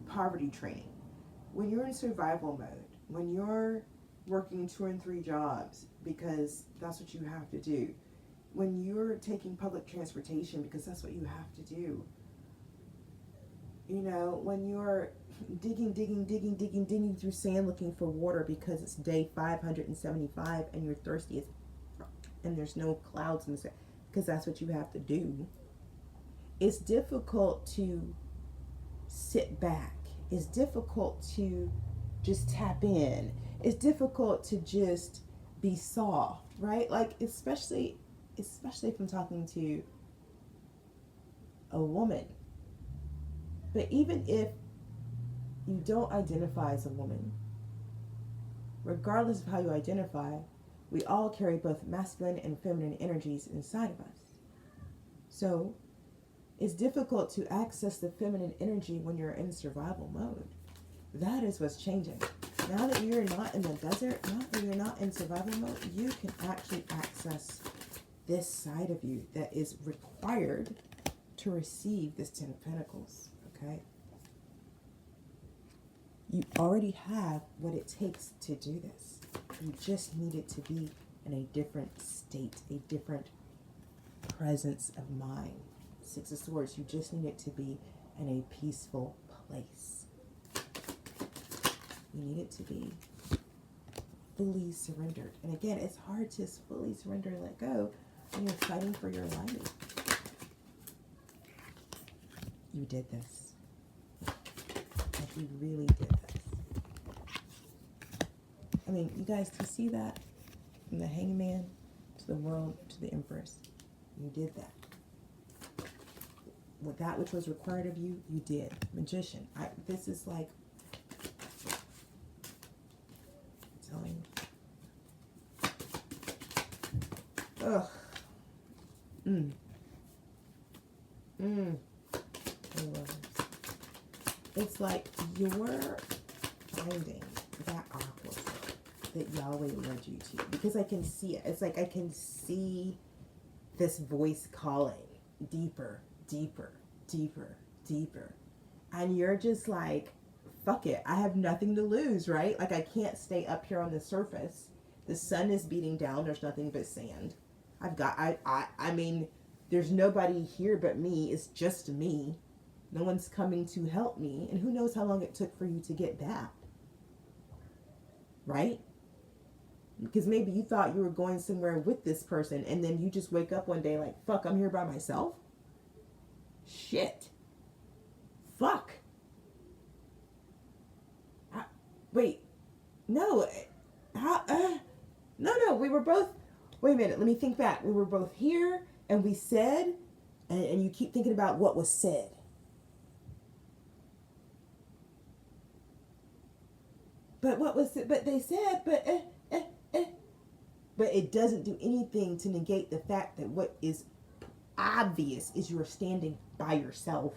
poverty training. When you're in survival mode, when you're working 2 and 3 jobs because that's what you have to do, when you're taking public transportation because that's what you have to do, you know, when you're digging through sand looking for water because it's day 575 and you're thirsty as and there's no clouds in the sky, because that's what you have to do. It's difficult to sit back. It's difficult to just tap in. It's difficult to just be soft, right? Like, especially if I'm talking to a woman. But even if you don't identify as a woman, regardless of how you identify, we all carry both masculine and feminine energies inside of us. So it's difficult to access the feminine energy when you're in survival mode. That is what's changing. Now that you're not in the desert, now that you're not in survival mode, you can actually access this side of you that is required to receive this 10 of Pentacles, okay? You already have what it takes to do this. You just need it to be in a different state, a different presence of mind. 6 of Swords, you just need it to be in a peaceful place. You need it to be fully surrendered. And again, it's hard to fully surrender and let go when you're fighting for your life. You did this. Like, you really did this. I mean, you guys, do you see that? From the Hangman to the World to the Empress. You did that. With that which was required of you, you did. Magician. This is like, I'm telling you. Ugh. I love it. It's like you're finding that aqua that Yahweh led you to, because I can see it. It's like I can see this voice calling deeper, deeper, deeper, deeper, and you're just like, fuck it, I have nothing to lose, right? Like, I can't stay up here on the surface. The sun is beating down. There's nothing but sand. I mean, there's nobody here but me. It's just me. No one's coming to help me, and who knows how long it took for you to get back, right? Because maybe you thought you were going somewhere with this person, and then you just wake up one day like, fuck, I'm here by myself? Shit. Fuck. Wait. No. No, we were both... Wait a minute, let me think back. We were both here, and we said, and you keep thinking about what was said. But what was it? But they said, but it doesn't do anything to negate the fact that what is obvious is you're standing by yourself.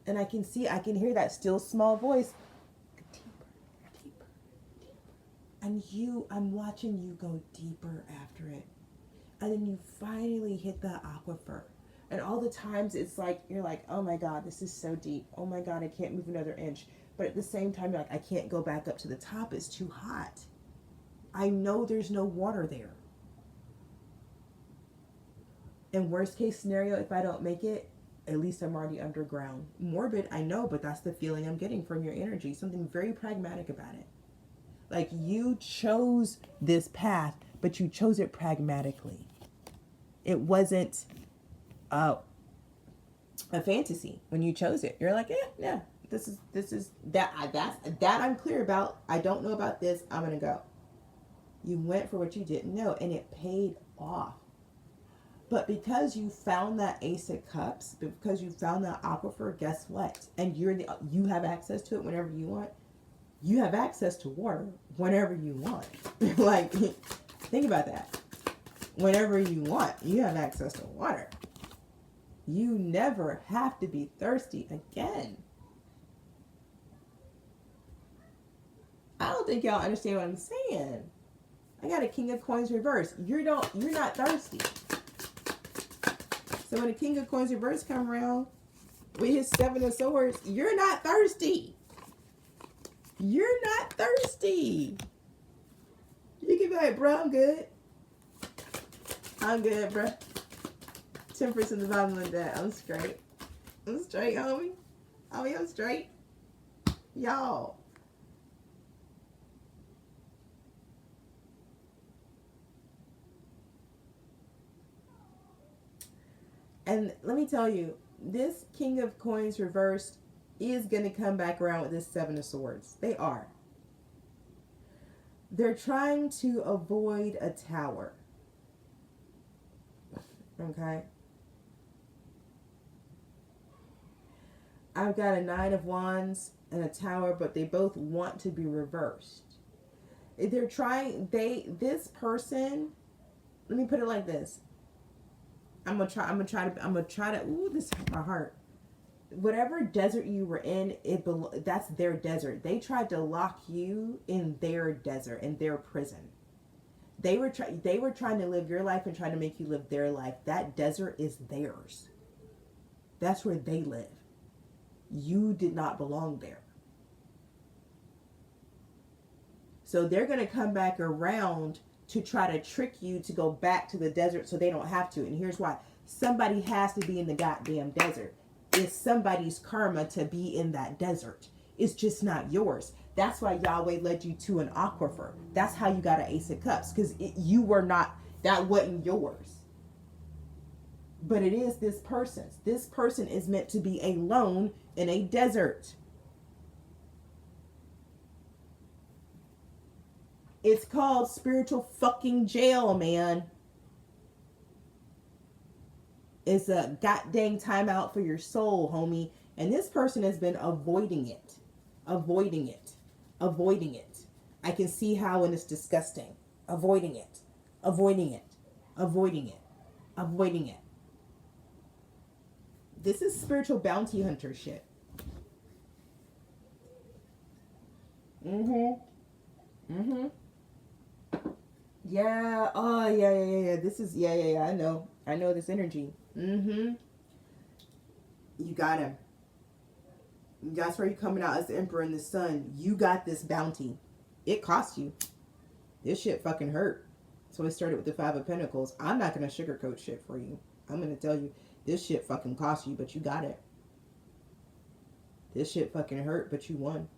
And I can hear that still small voice. Deeper, deeper, deeper. And I'm watching you go deeper after it. And then you finally hit the aquifer. And all the times it's like, you're like, oh my God, this is so deep. Oh my God, I can't move another inch. But at the same time, you're like, I can't go back up to the top. It's too hot. I know there's no water there. In worst case scenario, if I don't make it, at least I'm already underground. Morbid, I know, but that's the feeling I'm getting from your energy. Something very pragmatic about it. Like, you chose this path, but you chose it pragmatically. It wasn't a fantasy when you chose it. You're like, yeah, this is that I'm clear about. I don't know about this. I'm gonna go. You went for what you didn't know, and it paid off. But because you found that Ace of Cups, because you found that aquifer, guess what? And you have access to it whenever you want. You have access to water whenever you want. Like, think about that. Whenever you want, you have access to water. You never have to be thirsty again. I don't think y'all understand what I'm saying. I got a King of Coins reverse. You're not thirsty. So when the King of Coins reverse come around with his Seven of Swords, you're not thirsty. You're not thirsty. You can be like, bro, I'm good. I'm good, bro. 10% of the bottom like that. I'm straight. I'm straight, homie. Homie, I'm straight. Y'all. And let me tell you, this King of Coins reversed is going to come back around with this Seven of Swords. They are. They're trying to avoid a tower. Okay? I've got a Nine of Wands and a Tower, but they both want to be reversed. They're trying, this person, let me put it like this. I'm gonna try to, ooh, this hurt my heart. Whatever desert you were in, that's their desert. They tried to lock you in their desert, in their prison. They were trying to live your life and trying to make you live their life. That desert is theirs. That's where they live. You did not belong there. So they're going to come back around to try to trick you to go back to the desert so they don't have to. And here's why. Somebody has to be in the goddamn desert. It's somebody's karma to be in that desert. It's just not yours. That's why Yahweh led you to an aquifer. That's how you got an Ace of Cups. Because that wasn't yours. But it is this person's. This person is meant to be alone in a desert. It's called spiritual fucking jail, man. It's a goddamn timeout for your soul, homie. And this person has been avoiding it. Avoiding it. Avoiding it. I can see how, and it's disgusting. Avoiding it. Avoiding it. Avoiding it. Avoiding it. This is spiritual bounty hunter shit. Yeah. Oh, yeah. This is, yeah. I know this energy. You got him. That's where you're coming out as the Emperor and the Sun. You got this bounty. It cost you. This shit fucking hurt. So it started with the Five of Pentacles. I'm not going to sugarcoat shit for you. I'm going to tell you, this shit fucking cost you, but you got it. This shit fucking hurt, but you won.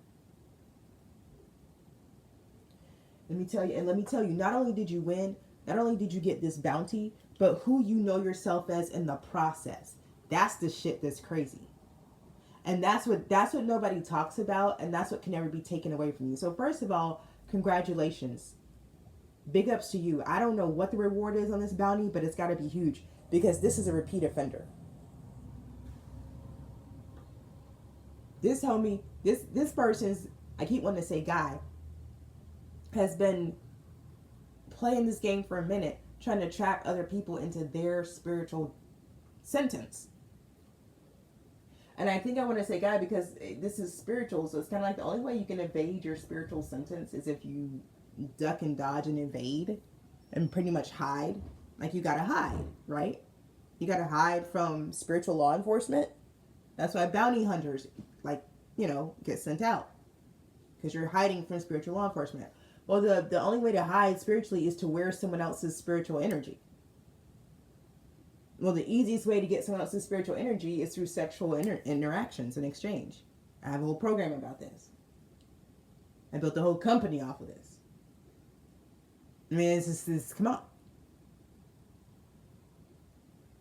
Let me tell you, not only did you win, not only did you get this bounty, but who you know yourself as in the process. That's the shit that's crazy. And that's what nobody talks about, and that's what can never be taken away from you. So first of all, congratulations. Big ups to you. I don't know what the reward is on this bounty, but it's got to be huge because this is a repeat offender. This homie, this person's, I keep wanting to say guy, has been playing this game for a minute, trying to trap other people into their spiritual sentence. And I think I want to say guy because this is spiritual, so it's kind of like the only way you can evade your spiritual sentence is if you duck and dodge and evade and pretty much hide. Like you gotta hide, right? You gotta hide from spiritual law enforcement. That's why bounty hunters, like, get sent out. Because you're hiding from spiritual law enforcement. Well, the only way to hide spiritually is to wear someone else's spiritual energy. Well, the easiest way to get someone else's spiritual energy is through sexual interactions and exchange. I have a whole program about this. I built a whole company off of this. I mean, come on.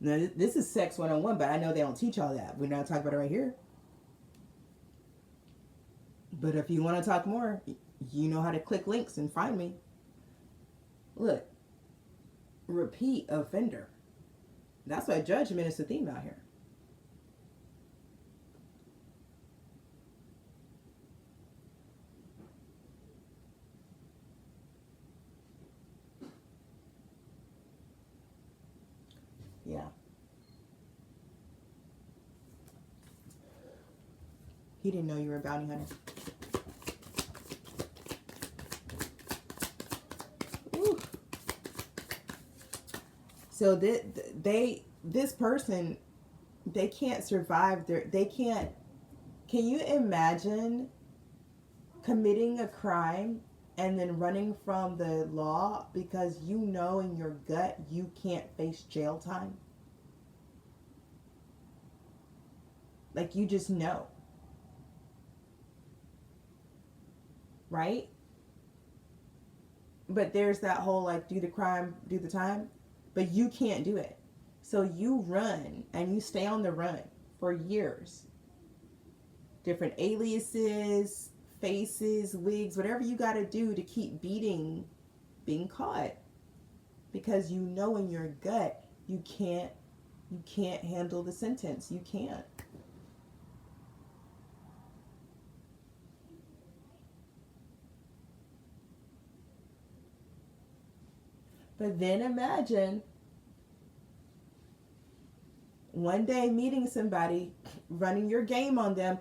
Now, this is sex 101, but I know they don't teach all that. We're not talking about it right here. But if you want to talk more, you know how to click links and find me. Look, repeat offender. That's why judgment is the theme out here. Yeah. He didn't know you were a bounty hunter. Ooh. So this person, they can't survive can you imagine committing a crime and then running from the law because you know in your gut you can't face jail time? Like, you just know. Right? But there's that whole, like, do the crime, do the time. But you can't do it. So you run and you stay on the run for years. Different aliases, faces, wigs, whatever you got to do to keep being caught. Because you know in your gut you can't handle the sentence. You can't. But then imagine one day meeting somebody, running your game on them.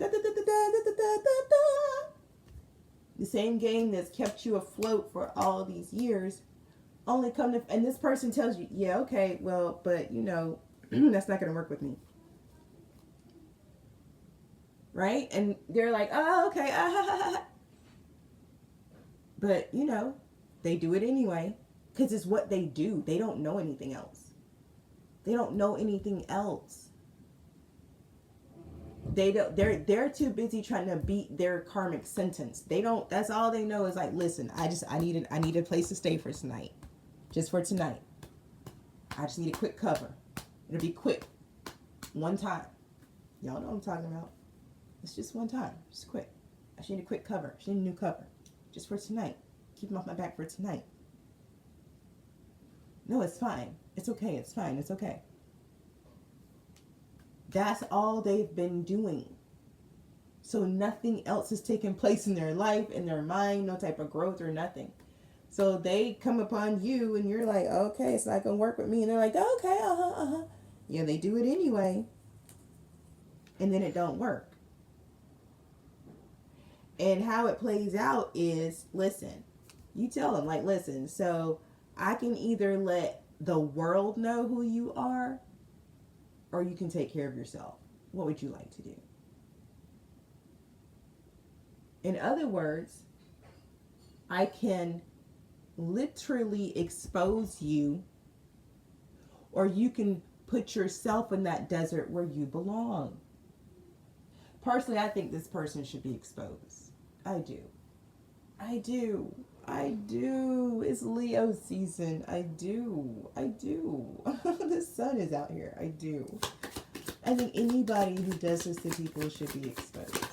The same game that's kept you afloat for all these years. And this person tells you, yeah, okay, well, but that's not going to work with me. Right? And they're like, oh, okay. But, they do it anyway. Because it's what they do. They don't know anything else. They don't know anything else. They're too busy trying to beat their karmic sentence. That's all they know is like, listen, I need a place to stay for tonight. Just for tonight. I just need a quick cover. It'll be quick. One time. Y'all know what I'm talking about. It's just one time. Just quick. I just need a quick cover. I just need a new cover. Just for tonight. Keep them off my back for tonight. No, it's fine. It's okay. It's fine. It's okay. That's all they've been doing. So nothing else is taking place in their life, in their mind, no type of growth or nothing. So they come upon you and you're like, okay, it's not going to work with me. And they're like, okay, Yeah, they do it anyway. And then it don't work. And how it plays out is, listen, you tell them, like, listen, so I can either let the world know who you are, or you can take care of yourself. What would you like to do? In other words, I can literally expose you, or you can put yourself in that desert where you belong. Personally, I think this person should be exposed. I do. It's Leo season. I do. The sun is out here. I do. I think anybody who does this to people should be exposed.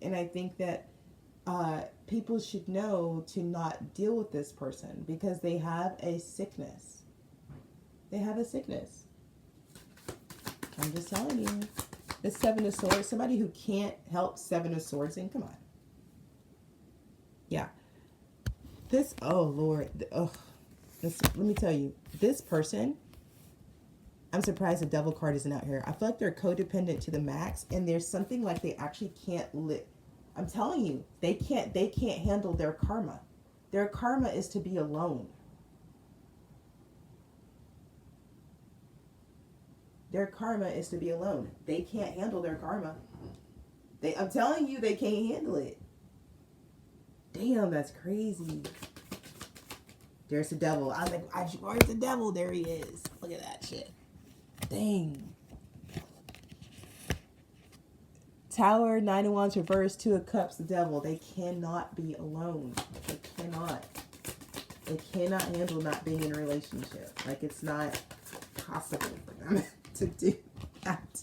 And I think that people should know to not deal with this person because they have a sickness. I'm just telling you. The Seven of Swords. Somebody who can't help Seven of Swords in. Come on. Yeah. Oh Lord. Let me tell you. This person, I'm surprised the Devil card isn't out here. I feel like they're codependent to the max, and there's something like they actually can't I'm telling you, they can't handle their karma. Their karma is to be alone. Their karma is to be alone. They can't handle their karma. I'm telling you, they can't handle it. Damn, that's crazy. There's the devil. I was like, where's the devil? There he is. Look at that shit. Dang. Tower, Nine of Wands reversed, Two of Cups, the devil. They cannot be alone. They cannot. They cannot handle not being in a relationship. Like, it's not possible for them to do that.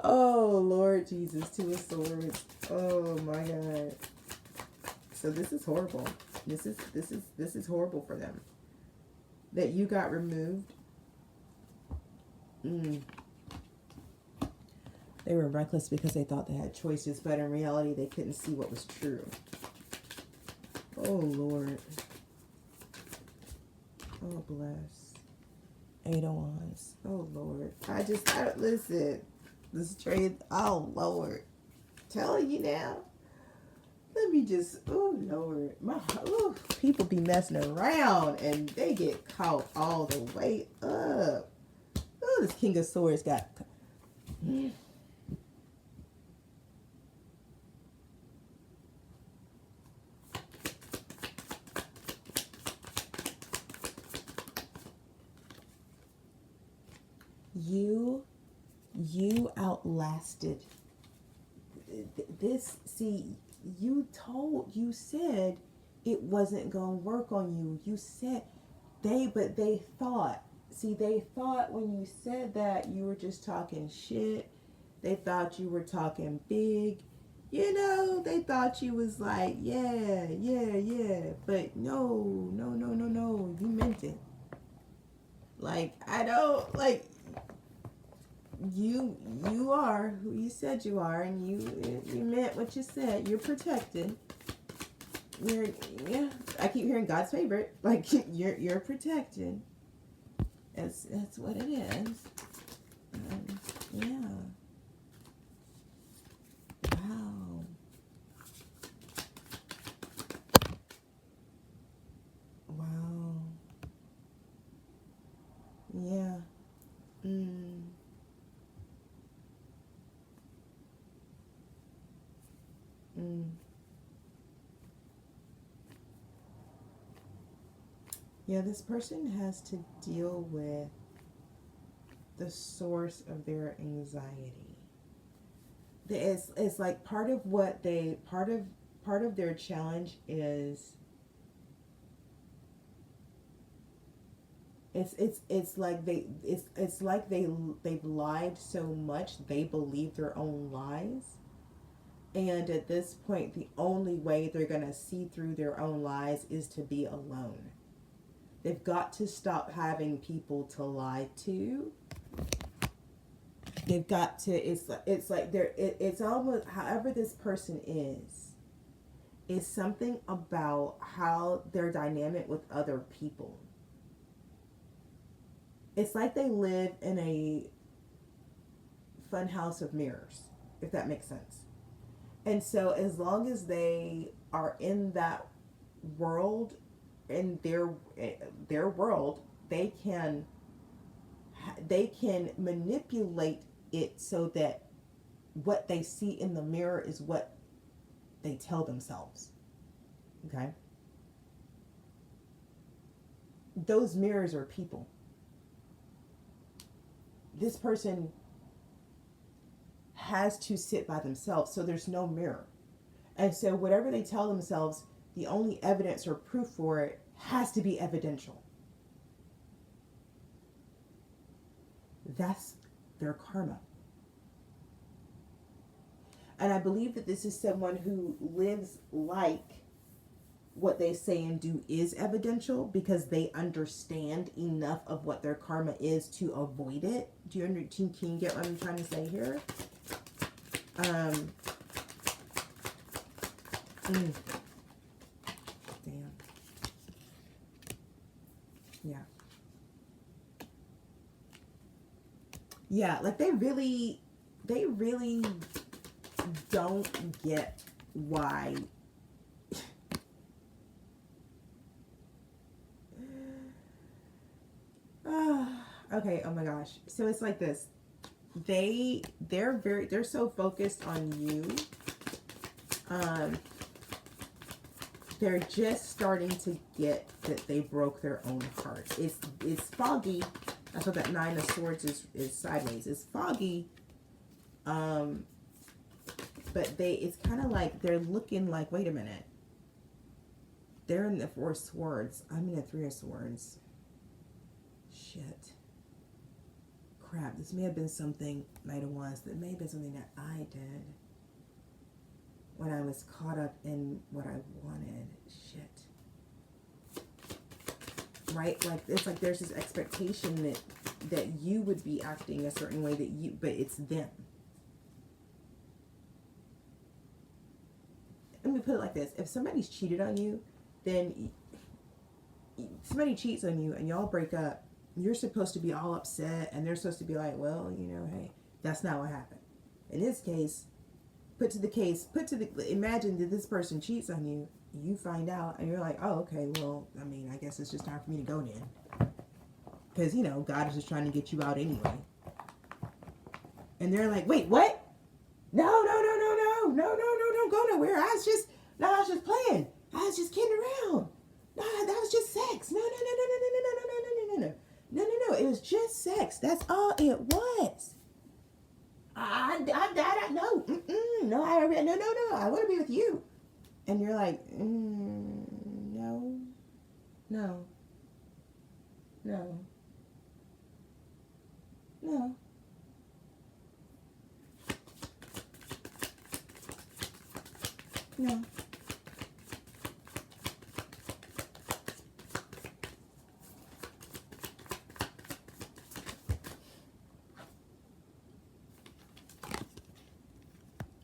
Oh, Lord Jesus, Two of Swords. Oh my God. So this is horrible. This is horrible for them. That you got removed. They were reckless because they thought they had choices, but in reality, they couldn't see what was true. Oh, Lord. Oh, bless. Eight of Wands. Oh, Lord. Listen. This trade. Oh, Lord. Telling you now. Let me just, oh, Lord. People be messing around and they get caught all the way up. Oh, this King of Swords got... You outlasted this. See, you said it wasn't gonna work on you. You said but they thought when you said that you were just talking shit. They thought you were talking big. You know, they thought you was like, yeah. But no. You meant it. Like, I don't, like, you are who you said you are, and you meant what you said. You're protected. I keep hearing God's favorite. Like, you're protected. That's what it is. Yeah. Wow. Wow. Yeah. Yeah, this person has to deal with the source of their anxiety. It's like part of their challenge is it's like they've lied so much they believe their own lies. And at this point, the only way they're going to see through their own lies is to be alone. They've got to stop having people to lie to. They've got to, it's like it's almost, however this person is something about how they're dynamic with other people. It's like they live in a fun house of mirrors, if that makes sense. And so as long as they are in that world, in their world, they can manipulate it so that what they see in the mirror is what they tell themselves. Okay? Those mirrors are people. This person has to sit by themselves, so there's no mirror. And so whatever they tell themselves, the only evidence or proof for it has to be evidential. That's their karma. And I believe that this is someone who lives like what they say and do is evidential because they understand enough of what their karma is to avoid it. Can you get what I'm trying to say here? Damn. Yeah. Yeah, like they really don't get why Okay, oh my gosh. So it's like this. They're so focused on you. They're just starting to get that they broke their own heart. It's foggy. That's what that 9 of Swords is sideways. It's foggy. But it's kind of like they're looking like, wait a minute. They're in the 4 of Swords. I'm in the 3 of Swords. Shit. Crap. This may have been something, Knight of Wands, that may have been something that I did when I was caught up in what I wanted. Shit. Right? Like, it's like there's this expectation that you would be acting a certain way but it's them. Let me put it like this. If somebody's cheated on you, then somebody cheats on you and y'all break up, you're supposed to be all upset and they're supposed to be like, well, hey, that's not what happened. In this case, imagine that this person cheats on you, you find out and you're like, oh, okay, well, I guess it's just time for me to go then. Because, God is just trying to get you out anyway. And they're like, wait, what? No, don't go nowhere. I was just playing. I was just kidding around. No, that was just sex. No. It was just sex. That's all it was. No, I want to be with you. And you're like, no. No.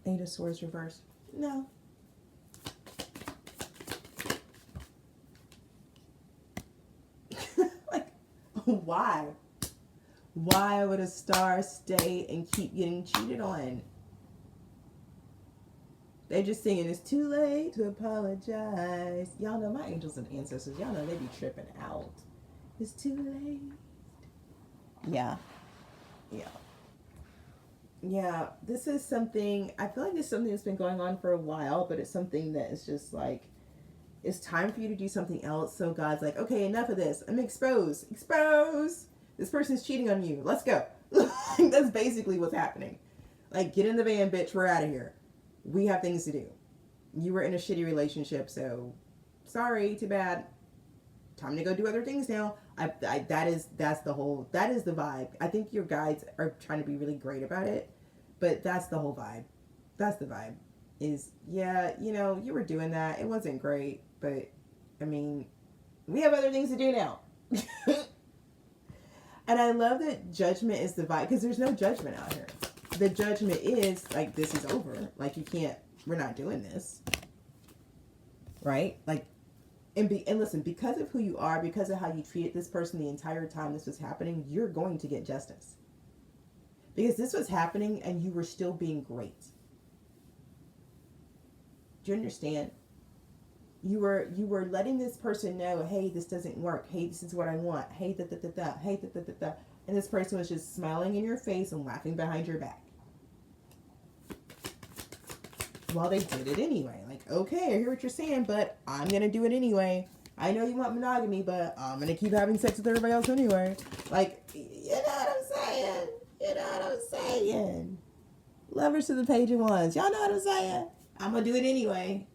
Eight of Swords reversed. No. Like, why? Why would a star stay and keep getting cheated on? They're just singing, it's too late to apologize. Y'all know my angels and ancestors. Y'all know they be tripping out. It's too late. Yeah. Yeah, this is something, I feel like this is something that's been going on for a while, but it's something that is just like, it's time for you to do something else. So God's like, okay, enough of this. I'm exposed. This person's cheating on you. Let's go. That's basically what's happening. Like, get in the van, bitch. We're out of here. We have things to do. You were in a shitty relationship, so sorry, too bad. Time to go do other things now. That is the vibe. I think your guides are trying to be really great about it, but that's the whole vibe. That's the vibe. Is, yeah, you were doing that. It wasn't great, but we have other things to do now. And I love that Judgment is the vibe, because there's no judgment out here. The judgment is like, this is over. Like, we're not doing this. Right? Like, and listen, because of who you are, because of how you treated this person the entire time this was happening, you're going to get justice. Because this was happening and you were still being great. Do you understand? You were letting this person know, hey, this doesn't work. Hey, this is what I want. Hey, da-da-da-da. Hey, da-da-da-da. And this person was just smiling in your face and laughing behind your back. Well, they did it anyway. Like, okay, I hear what you're saying, but I'm going to do it anyway. I know you want monogamy, but I'm going to keep having sex with everybody else anyway. Like, you know what I'm saying? Lovers to the Page of Wands. Y'all know what I'm saying? I'm going to do it anyway.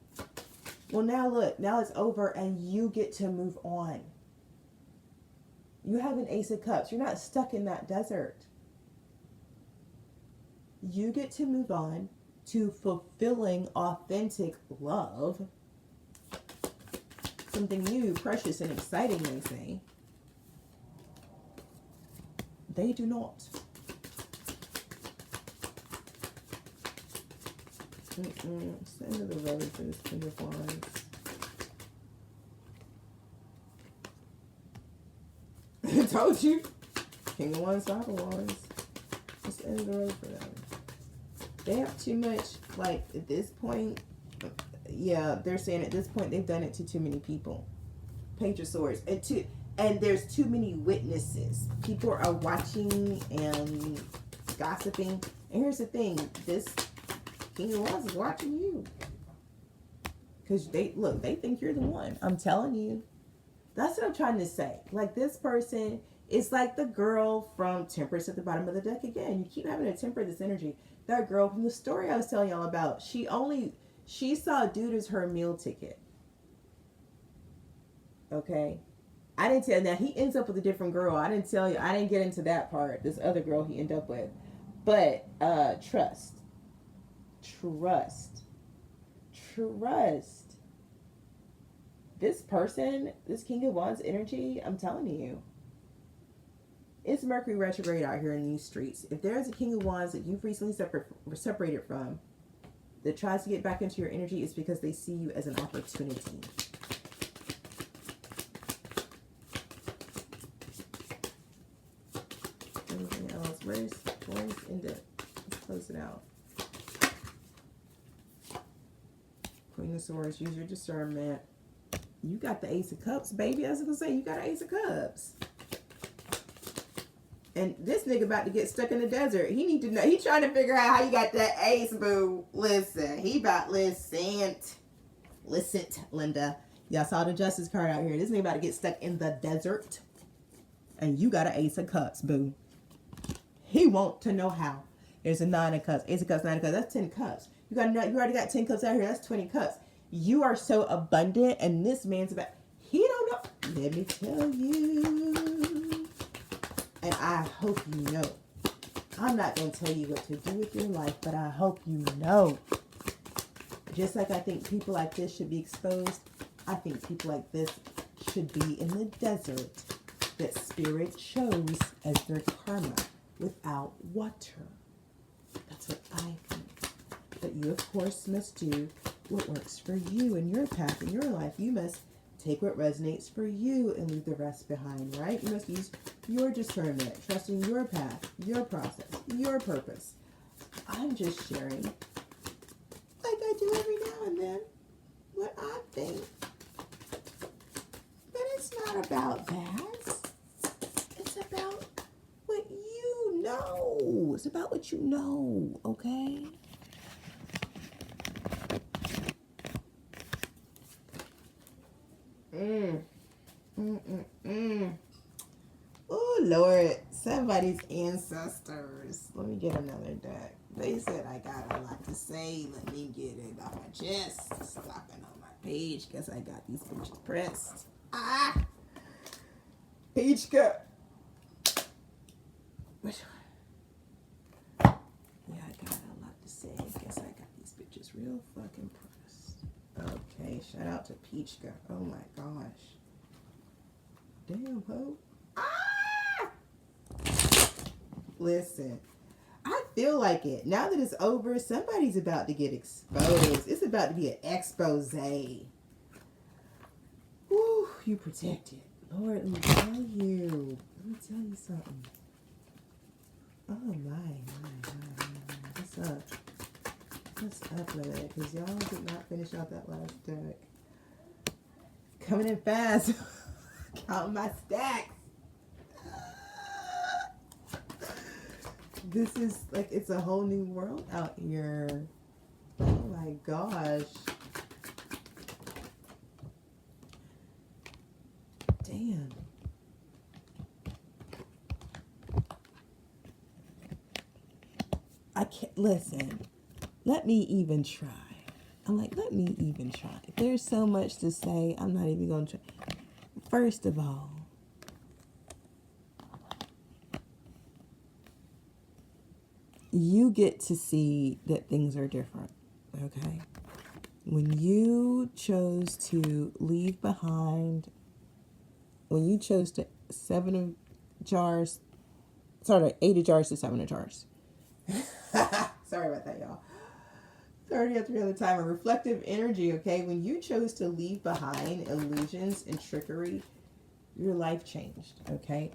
Well, now look, now it's over and you get to move on. You have an Ace of Cups. You're not stuck in that desert. You get to move on to fulfilling authentic love. Something new, precious, and exciting, they say. They do not. It's the end of the road for this King of Wands. I told you. King of Wands, Five of Wands. It's the end of the road for them. They have too much, like, at this point, yeah, they're saying at this point they've done it to too many people. Page of Swords. And there's too many witnesses. People are watching and gossiping. And here's the thing, this King of Wands is watching you. Because they think you're the one. I'm telling you. That's what I'm trying to say. Like, this person is like the girl from Temperance at the bottom of the deck again. You keep having to temper this energy. That girl from the story I was telling y'all about, she saw a dude as her meal ticket. Okay? I didn't tell you. Now, he ends up with a different girl. I didn't tell you. I didn't get into that part. This other girl he ended up with. But, trust. This person, this King of Wands energy, I'm telling you, it's Mercury retrograde out here in these streets. If there's a King of Wands that you've recently separated from that tries to get back into your energy, it's because they see you as an opportunity. Anything else? Where's Inda? Let's close it out. Queen of Swords, use your discernment. You got the Ace of Cups, baby. I was gonna say, you got an Ace of Cups. And this nigga about to get stuck in the desert. He need to know. He trying to figure out how you got that ace, boo. Listen, listen, Linda. Y'all saw the Justice card out here. This nigga about to get stuck in the desert. And you got an Ace of Cups, boo. He want to know how. There's a 9 of Cups. Ace of Cups, 9 of Cups. That's 10 cups. You already got 10 cups out here. That's 20 cups. You are so abundant, and this man's about, he don't know. Let me tell you. And I hope you know. I'm not going to tell you what to do with your life, but I hope you know. Just like I think people like this should be exposed, I think people like this should be in the desert that Spirit chose as their karma without water. That's what I think. But you, of course, must do what works for you in your path, in your life. You must take what resonates for you and leave the rest behind, right? You must use your discernment, trusting your path, your process, your purpose. I'm just sharing, like I do every now and then, what I think. But it's not about that. It's about what you know. It's about what you know, okay? Oh, Lord. Somebody's ancestors. Let me get another deck. They said I got a lot to say. Let me get it off my chest. Slapping on my page because I got these pages pressed. Page cut. Which one? Yeah, I got a lot to say. Guess I got these bitches real fucking pressed. Okay, shout out to Peachka. Oh my gosh. Damn, ho. Listen, I feel like it. Now that it's over, somebody's about to get exposed. It's about to be an expose. Whew, you protected. Lord, let me tell you. Let me tell you something. Oh my. What's up? What's up, Lily? Because y'all did not finish out that last deck. Coming in fast. Count my stacks. This is like, it's a whole new world out here. Oh my gosh. Damn. I can't, listen, let me even try. I'm like, let me even try. There's so much to say, I'm not even going to try. First of all, you get to see that things are different, okay? When you chose to leave behind, when you chose to 8 of jars to 7 of jars. Sorry about that, y'all. 30 at the other time, a reflective energy, okay? When you chose to leave behind illusions and trickery, your life changed, okay?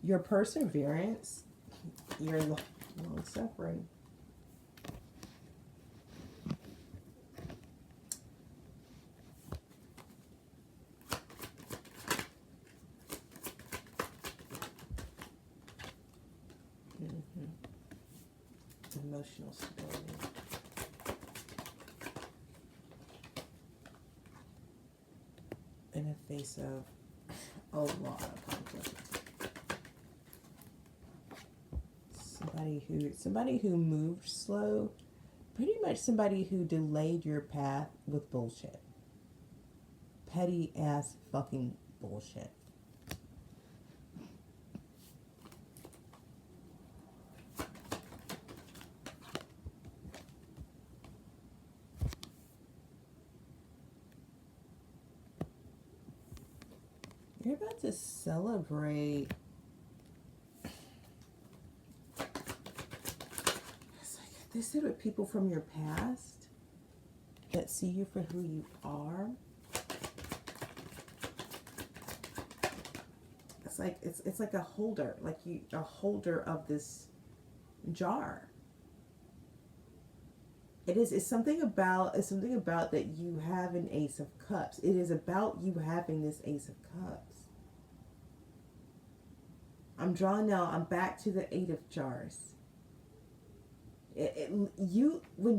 Your perseverance, your long suffering. emotional stability. In the face of a lot of conflict. Somebody who moved slow, pretty much somebody who delayed your path with bullshit. Petty ass fucking bullshit. You're about to celebrate. It's like this is with people from your past that see you for who you are. It's like a holder, a holder of this jar. It's something about that you have an Ace of Cups. It is about you having this Ace of Cups. I'm drawing now. I'm back to the Eight of Jars. When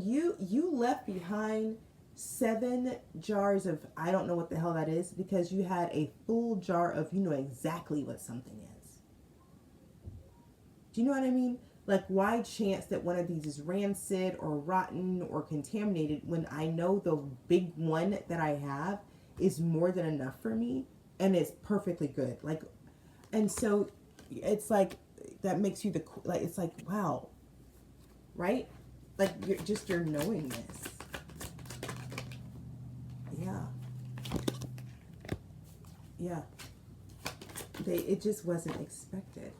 you left behind 7 jars of, I don't know what the hell that is, because you had a full jar of, you know exactly what something is. Do you know what I mean? Like, why chance that one of these is rancid or rotten or contaminated when I know the big one that I have is more than enough for me and it's perfectly good. Like, and so it's like, that makes you it's like, wow, right? Like, your knowingness. Yeah. It just wasn't expected.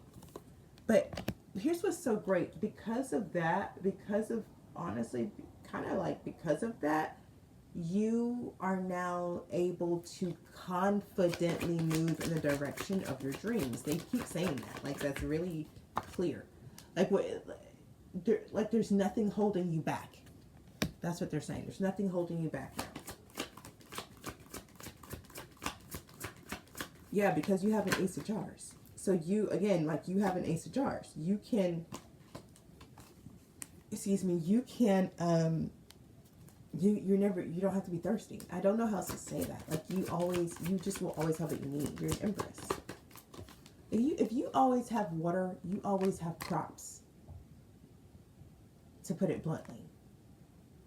But here's what's so great. Because of that, honestly, kind of like because of that, you are now able to confidently move in the direction of your dreams. They keep saying that. Like, that's really clear. There's nothing holding you back. That's what they're saying. There's nothing holding you back now. Yeah, because you have an Ace of Jars. So you, again, you have an Ace of Jars. You can, you don't have to be thirsty. I don't know how else to say that. Like, you just will always have what you need. You're an Empress. If you always have water, you always have crops. To put it bluntly.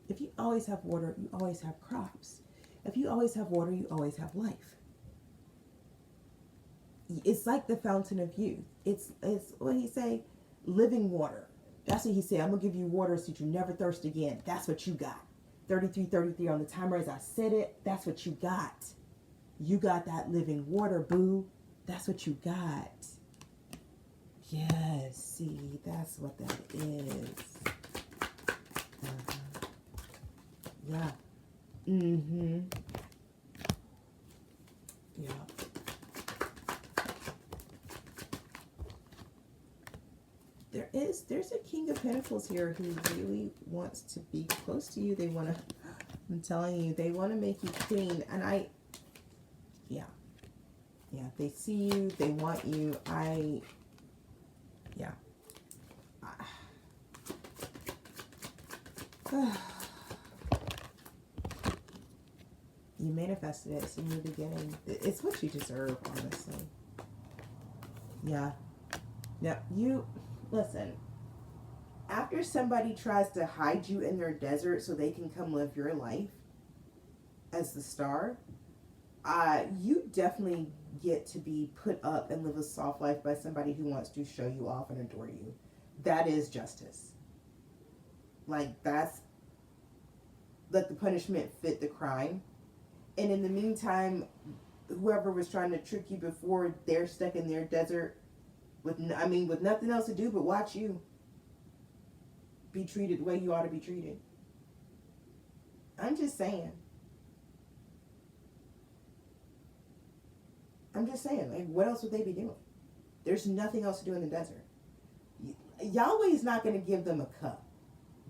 If you always have water, you always have crops. If you always have water, you always have life. It's like the fountain of youth. It's what he say, living water. That's what he said. I'm gonna give you water so that you never thirst again. That's what you got. 33 on the timer as I said it. That's what you got. You got that living water, boo. That's what you got. Yes, see, that's what that is. Yeah. Mm-hmm. Yeah. There's a King of Pentacles here who really wants to be close to you. I'm telling you, they want to make you queen. And they see you, they want you. You manifested it. It's a new beginning. It's what you deserve, honestly. Yeah. Now, listen, after somebody tries to hide you in their desert so they can come live your life as the star, you definitely get to be put up and live a soft life by somebody who wants to show you off and adore you. That is justice. Let the punishment fit the crime. And in the meantime, whoever was trying to trick you before, they're stuck in their desert with nothing else to do but watch you be treated the way you ought to be treated. I'm just saying. What else would they be doing? There's nothing else to do in the desert. Yahweh's not going to give them a cup.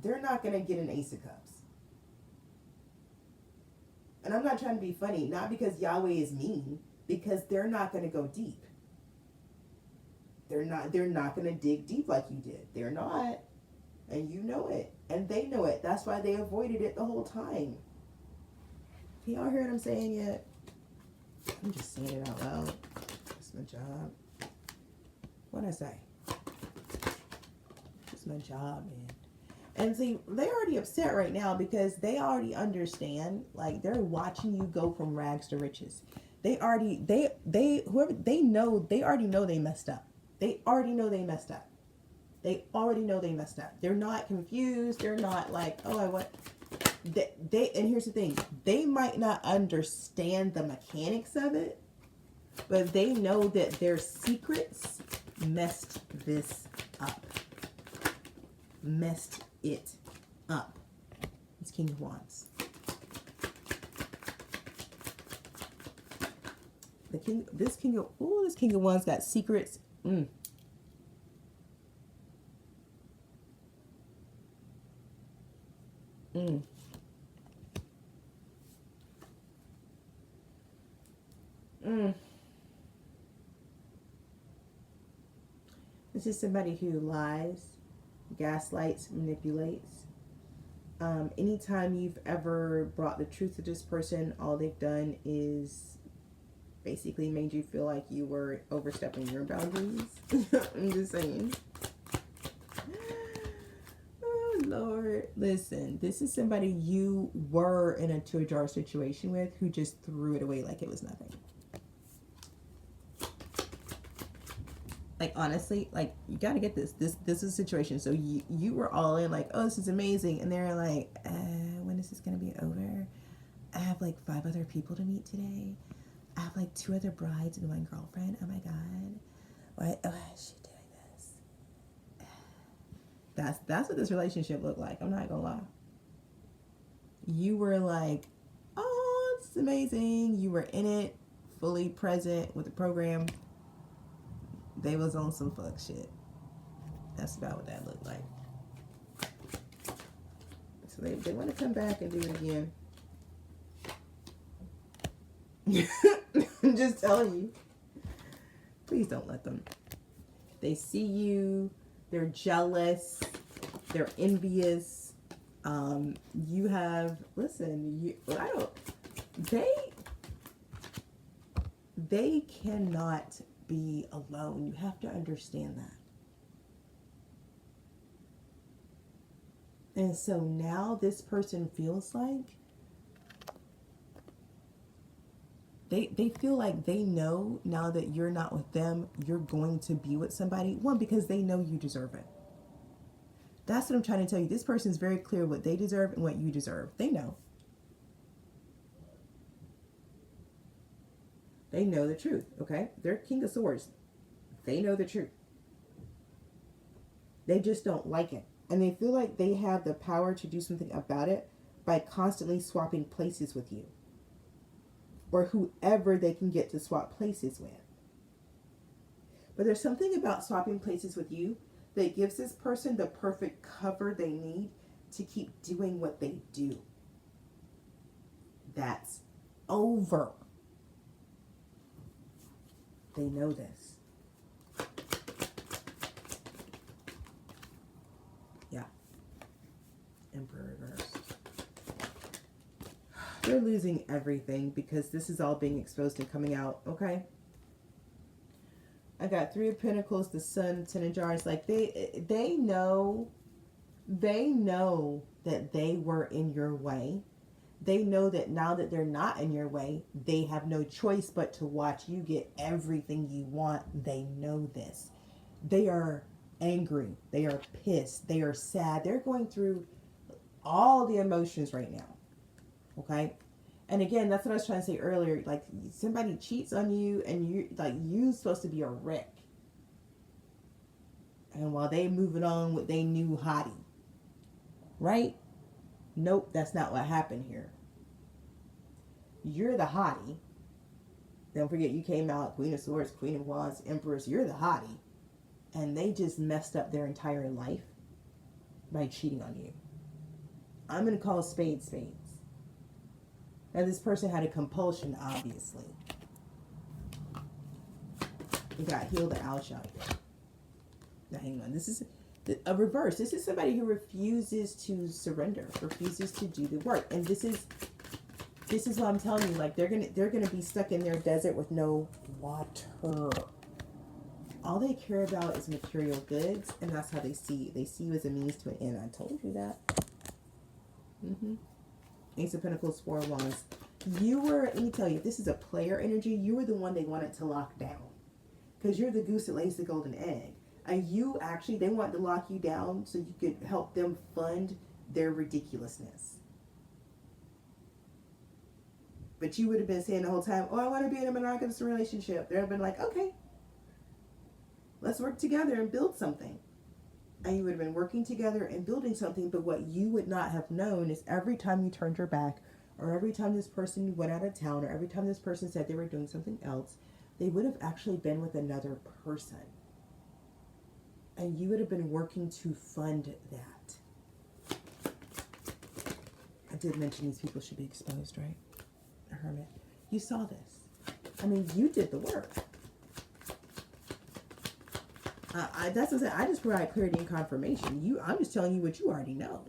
They're not going to get an Ace of Cups. And I'm not trying to be funny, not because Yahweh is mean, because they're not going to go deep. They're not going to dig deep like you did. They're not. And you know it. And they know it. That's why they avoided it the whole time. Can y'all hear what I'm saying yet? I'm just saying it out loud. That's my job. What'd I say? It's my job, man. And see, they're already upset right now because they already understand. Like, they're watching you go from rags to riches. They already know they messed up. They already know they messed up. They already know they messed up. They're not confused. They're not like, oh, I want. And here's the thing. They might not understand the mechanics of it, but they know that their secrets messed this up. Messed it up. It's King of Wands. This King of Wands got secrets. This is somebody who lies, gaslights, manipulates. Anytime you've ever brought the truth to this person, all they've done is basically made you feel like you were overstepping your boundaries. I'm just saying. Oh, Lord. Listen, this is somebody you were in a two-jar situation with who just threw it away like it was nothing. Like, honestly, like, you gotta get this. This is a situation. So you were all in like, oh, this is amazing. And they're like, when is this gonna be over? I have like 5 other people to meet today. I have like 2 other brides and 1 girlfriend. Oh my God. Why is she doing this? That's what this relationship looked like. I'm not gonna lie. You were like, oh, this is amazing. You were in it, fully present with the program. They was on some fuck shit. That's about what that looked like. So they want to come back and do it again. I'm just telling you. Please don't let them. They see you. They're jealous. They're envious. You have, listen, they cannot be alone. You have to understand that. And so now this person feels like they feel like they know now that you're not with them, you're going to be with somebody. One, because they know you deserve it. That's what I'm trying to tell you. This person is very clear what they deserve and what you deserve. They know. They know the truth, okay? They're King of Swords. They know the truth. They just don't like it. And they feel like they have the power to do something about it by constantly swapping places with you. Or whoever they can get to swap places with. But there's something about swapping places with you that gives this person the perfect cover they need to keep doing what they do. That's over. They know this. Yeah. Emperor reverse. They're losing everything because this is all being exposed and coming out, okay? I got 3 of Pentacles, the Sun, 10 of Jars. Like, they know that they were in your way. They know that now that they're not in your way, they have no choice but to watch you get everything you want. They know this. They are angry. They are pissed. They are sad. They're going through all the emotions right now. Okay? And again, that's what I was trying to say earlier. Like, somebody cheats on you and you're supposed to be a wreck. And while they moving on with they new hottie. Right? Nope, that's not what happened here. You're the hottie. Don't forget, you came out Queen of Swords, Queen of Wands, Empress. You're the hottie. And they just messed up their entire life by cheating on you. I'm going to call spades spades. Now, this person had a compulsion, obviously. You got healed the owl shot. Now, hang on. This A reverse. This is somebody who refuses to surrender, refuses to do the work. And this is what I'm telling you. Like, they're gonna be stuck in their desert with no water. All they care about is material goods, and that's how they see you. They see you as a means to an end. I told you that. Ace of Pentacles, Four of Wands. You were, let me tell you, if this is a player energy, you were the one they wanted to lock down. Because you're the goose that lays the golden egg. And you actually, they want to lock you down so you could help them fund their ridiculousness. But you would have been saying the whole time, oh, I want to be in a monogamous relationship. They would have been like, okay, let's work together and build something. And you would have been working together and building something. But what you would not have known is every time you turned your back, or every time this person went out of town, or every time this person said they were doing something else, they would have actually been with another person. And you would have been working to fund that. I did mention these people should be exposed, right? A hermit. You saw this. I mean, you did the work. That's what I'm saying. I just provide clarity and confirmation. I'm just telling you what you already know.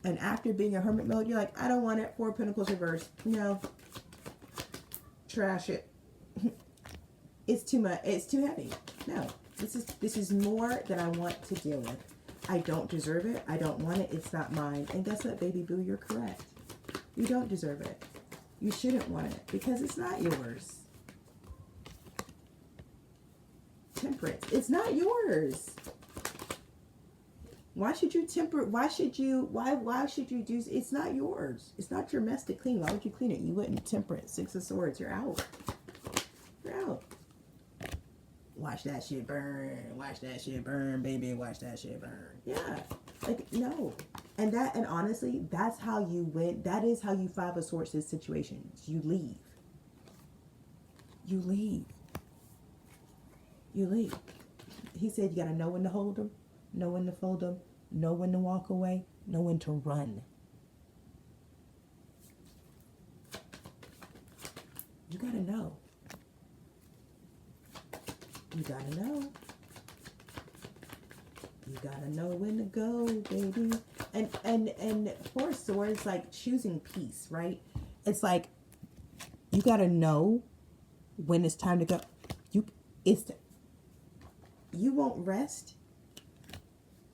And after being a hermit mode, you're like, I don't want it. Four of Pentacles reversed. No. Trash it. It's too much. It's too heavy. No. This is more than I want to deal with. I don't deserve it. I don't want it. It's not mine. And guess what, baby boo? You're correct. You don't deserve it. You shouldn't want it because it's not yours. Temperance. It's not yours. Why should you temper? Why should you do? It's not yours. It's not your mess to clean. Why would you clean it? You wouldn't. Temperance. Six of Swords. You're out. You're out. Watch that shit burn. Watch that shit burn, baby. Watch that shit burn. Yeah. Like, no. And honestly, that's how you win. That is how you Five of Swords this situation. You leave. You leave. You leave. He said you got to know when to hold them, know when to fold them, know when to walk away, know when to run. You got to know. You got to know. You got to know when to go, baby. And Four of Swords, like choosing peace, right? It's like you got to know when it's time to go. You won't rest.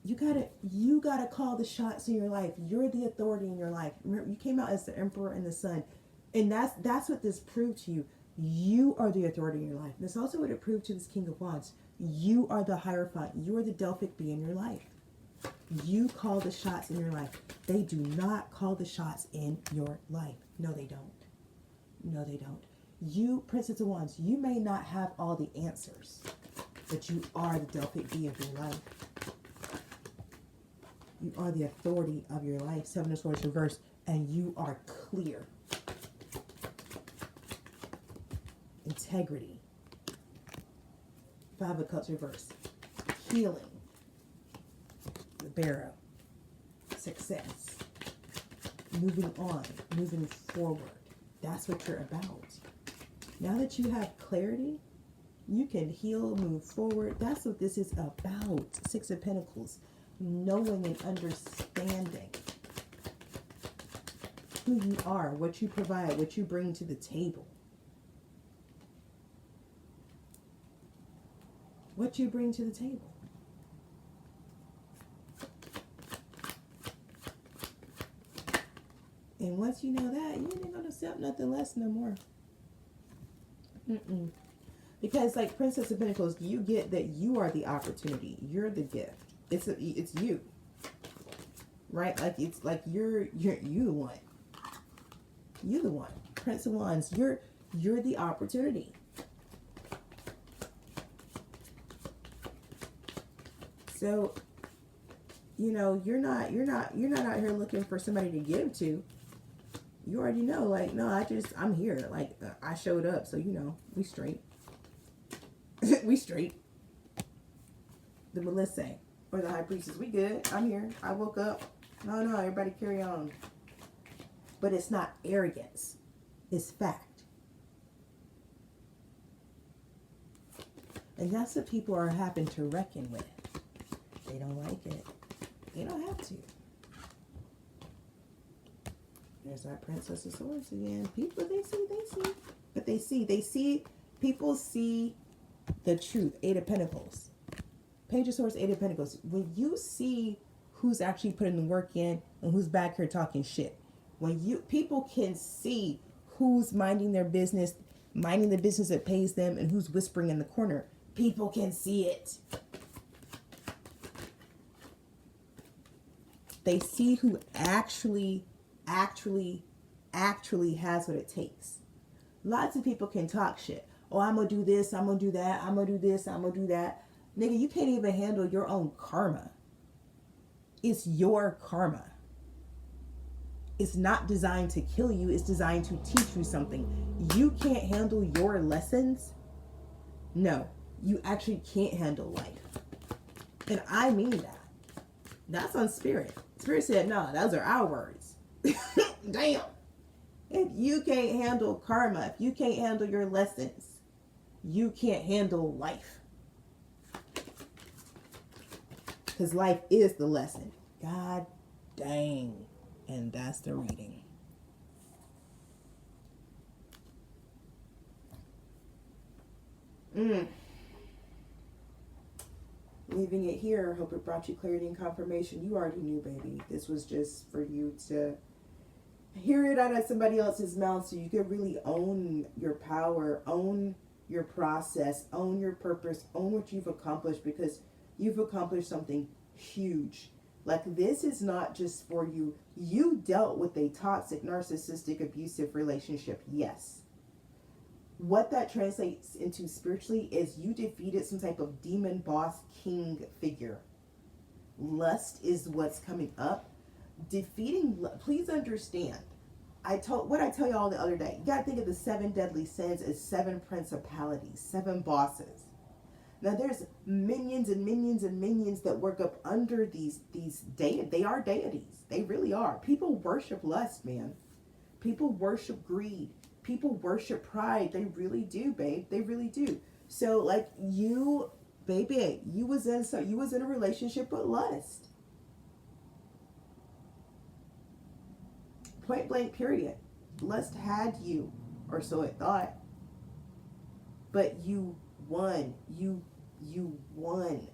You gotta call the shots in your life. You're the authority in your life. Remember, you came out as the Emperor and the Sun, and that's what this proved to you. You are the authority in your life. And that's also what it proved to this King of Wands. You are the Hierophant. You are the Delphic bee in your life. You call the shots in your life. They do not call the shots in your life. No, they don't. No, they don't. You, Princess of Wands, you may not have all the answers, but you are the Delphic bee of your life. You are the authority of your life. Seven of Swords reversed, and you are clear. Integrity. Five of Cups reversed. Healing. The Barrow. Success. Moving on. Moving forward. That's what you're about. Now that you have clarity, you can heal, move forward. That's what this is about. Six of Pentacles. Knowing and understanding who you are, what you provide, what you bring to the table. What you bring to the table. And once you know that, you ain't gonna accept nothing less no more. Because like Princess of Pentacles, you get that you are the opportunity. You're the gift. It's you. Right? Like it's like you're the one. You're the one. Prince of Wands, you're the opportunity. So, you know, you're not out here looking for somebody to give to. You already know, like, no, I'm here. Like, I showed up, so, you know, we straight. We straight. The Melissa, or the High Priestess, we good. I'm here. I woke up. No, everybody carry on. But it's not arrogance. It's fact. And that's what people are having to reckon with. They don't like it. They don't have to. There's that Princess of Swords again. People, they see. But they see, people see the truth. Eight of Pentacles. Page of Swords, Eight of Pentacles. When you see who's actually putting the work in and who's back here talking shit, people can see who's minding their business, minding the business that pays them, and who's whispering in the corner. People can see it. They see who actually has what it takes. Lots of people can talk shit. Oh, I'm gonna do this, I'm gonna do that, I'm gonna do this, I'm gonna do that. Nigga, you can't even handle your own karma. It's your karma. It's not designed to kill you, it's designed to teach you something. You can't handle your lessons. No, you actually can't handle life. And I mean that. That's on Spirit. Spirit said, no, those are our words. Damn. If you can't handle karma, if you can't handle your lessons, you can't handle life. Because life is the lesson. God dang. And that's the reading. Leaving it here. Hope it brought you clarity and confirmation. You already knew, baby. This was just for you to hear it out of somebody else's mouth so you could really own your power, own your process, own your purpose, own what you've accomplished, because you've accomplished something huge. Like, this is not just for you. You dealt with a toxic, narcissistic, abusive relationship. Yes. What that translates into spiritually is you defeated some type of demon boss king figure. Lust is what's coming up. Please understand. What I tell you all the other day. You got to think of the 7 deadly sins as 7 principalities, 7 bosses. Now there's minions and minions and minions that work up under these deities. They are deities. They really are. People worship lust, man. People worship greed. People worship pride. They really do, babe. They really do. So like you, baby, you was in a relationship with lust. Point blank, period. Lust had you, or so it thought. But you won. You won.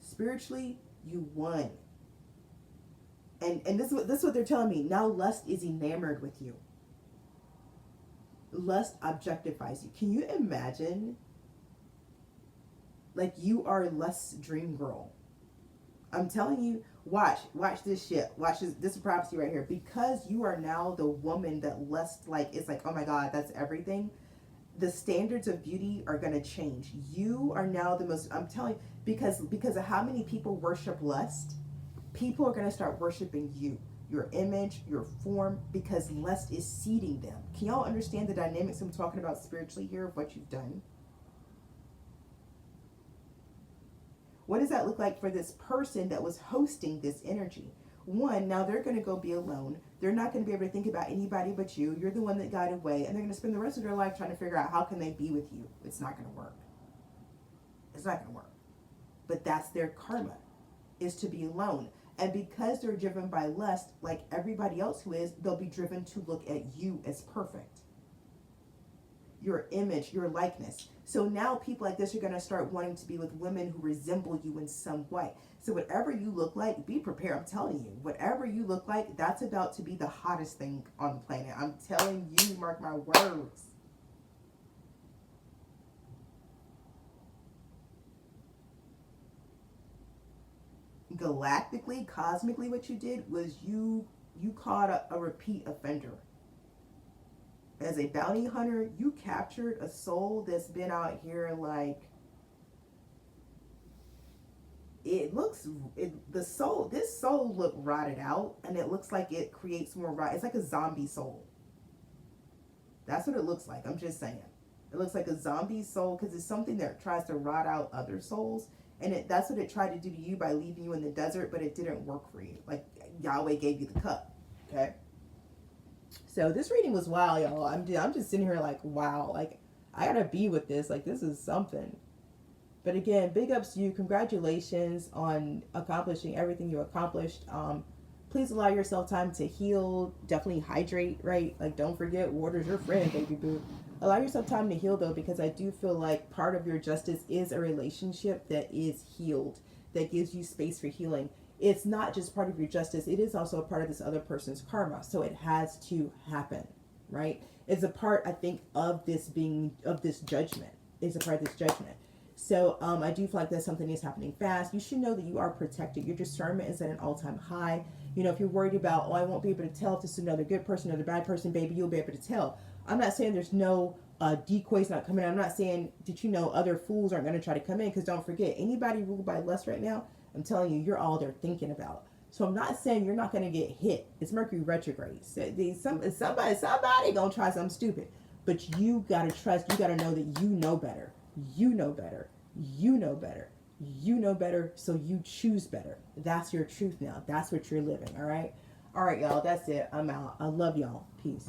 Spiritually, you won. And this is what they're telling me. Now lust is enamored with you. Lust objectifies you. Can you imagine? Like, you are lust's dream girl. I'm telling you, watch this shit. Watch this. This is prophecy right here. Because you are now the woman that lust, like, it's like, oh my God, that's everything. The standards of beauty are going to change. You are now the most, I'm telling you, because of how many people worship lust, people are going to start worshiping you, your image, your form, because lust is seeding them. Can y'all understand the dynamics I'm talking about spiritually here of what you've done? What does that look like for this person that was hosting this energy? One, now they're going to go be alone. They're not going to be able to think about anybody but you. You're the one that got away. And they're going to spend the rest of their life trying to figure out how can they be with you. It's not going to work. It's not going to work. But that's their karma, is to be alone. And because they're driven by lust, like everybody else who is, they'll be driven to look at you as perfect. Your image, your likeness. So now people like this are going to start wanting to be with women who resemble you in some way. So whatever you look like, be prepared. I'm telling you, whatever you look like, that's about to be the hottest thing on the planet. I'm telling you, mark my words. Galactically, cosmically, what you did was you caught a repeat offender. As a bounty hunter, you captured a soul that's been out here like, this soul looked rotted out, and it looks like it creates more rot. It's like a zombie soul. That's what it looks like. I'm just saying. It looks like a zombie soul because it's something that tries to rot out other souls. And that's what it tried to do to you by leaving you in the desert, but it didn't work for you. Like, Yahweh gave you the cup. Okay? So this reading was wild, y'all. I'm just sitting here like, wow. Like, I gotta be with this. Like, this is something. But again, big ups to you. Congratulations on accomplishing everything you accomplished. Please allow yourself time to heal. Definitely hydrate, right? Like, don't forget, water's your friend, baby boo. Allow yourself time to heal, though, because I do feel like part of your justice is a relationship that is healed, that gives you space for healing. It's not just part of your justice, it is also a part of this other person's karma. So it has to happen, right? It's a part, I think, of this judgment. It's a part of this judgment. So I do feel like that something is happening fast. You should know that you are protected. Your discernment is at an all-time high. You know, if you're worried about, oh, I won't be able to tell if this is another good person or the bad person, baby, you'll be able to tell. I'm not saying there's no decoys not coming in. I'm not saying, did you know, other fools aren't going to try to come in, because don't forget, anybody ruled by lust right now, I'm telling you, you're all they're thinking about. So I'm not saying you're not going to get hit. It's Mercury retrograde. So somebody going to try something stupid. But you got to trust. You got to know that you know better. You know better. You know better. You know better. So you choose better. That's your truth now. That's what you're living. All right. All right, y'all. That's it. I'm out. I love y'all. Peace.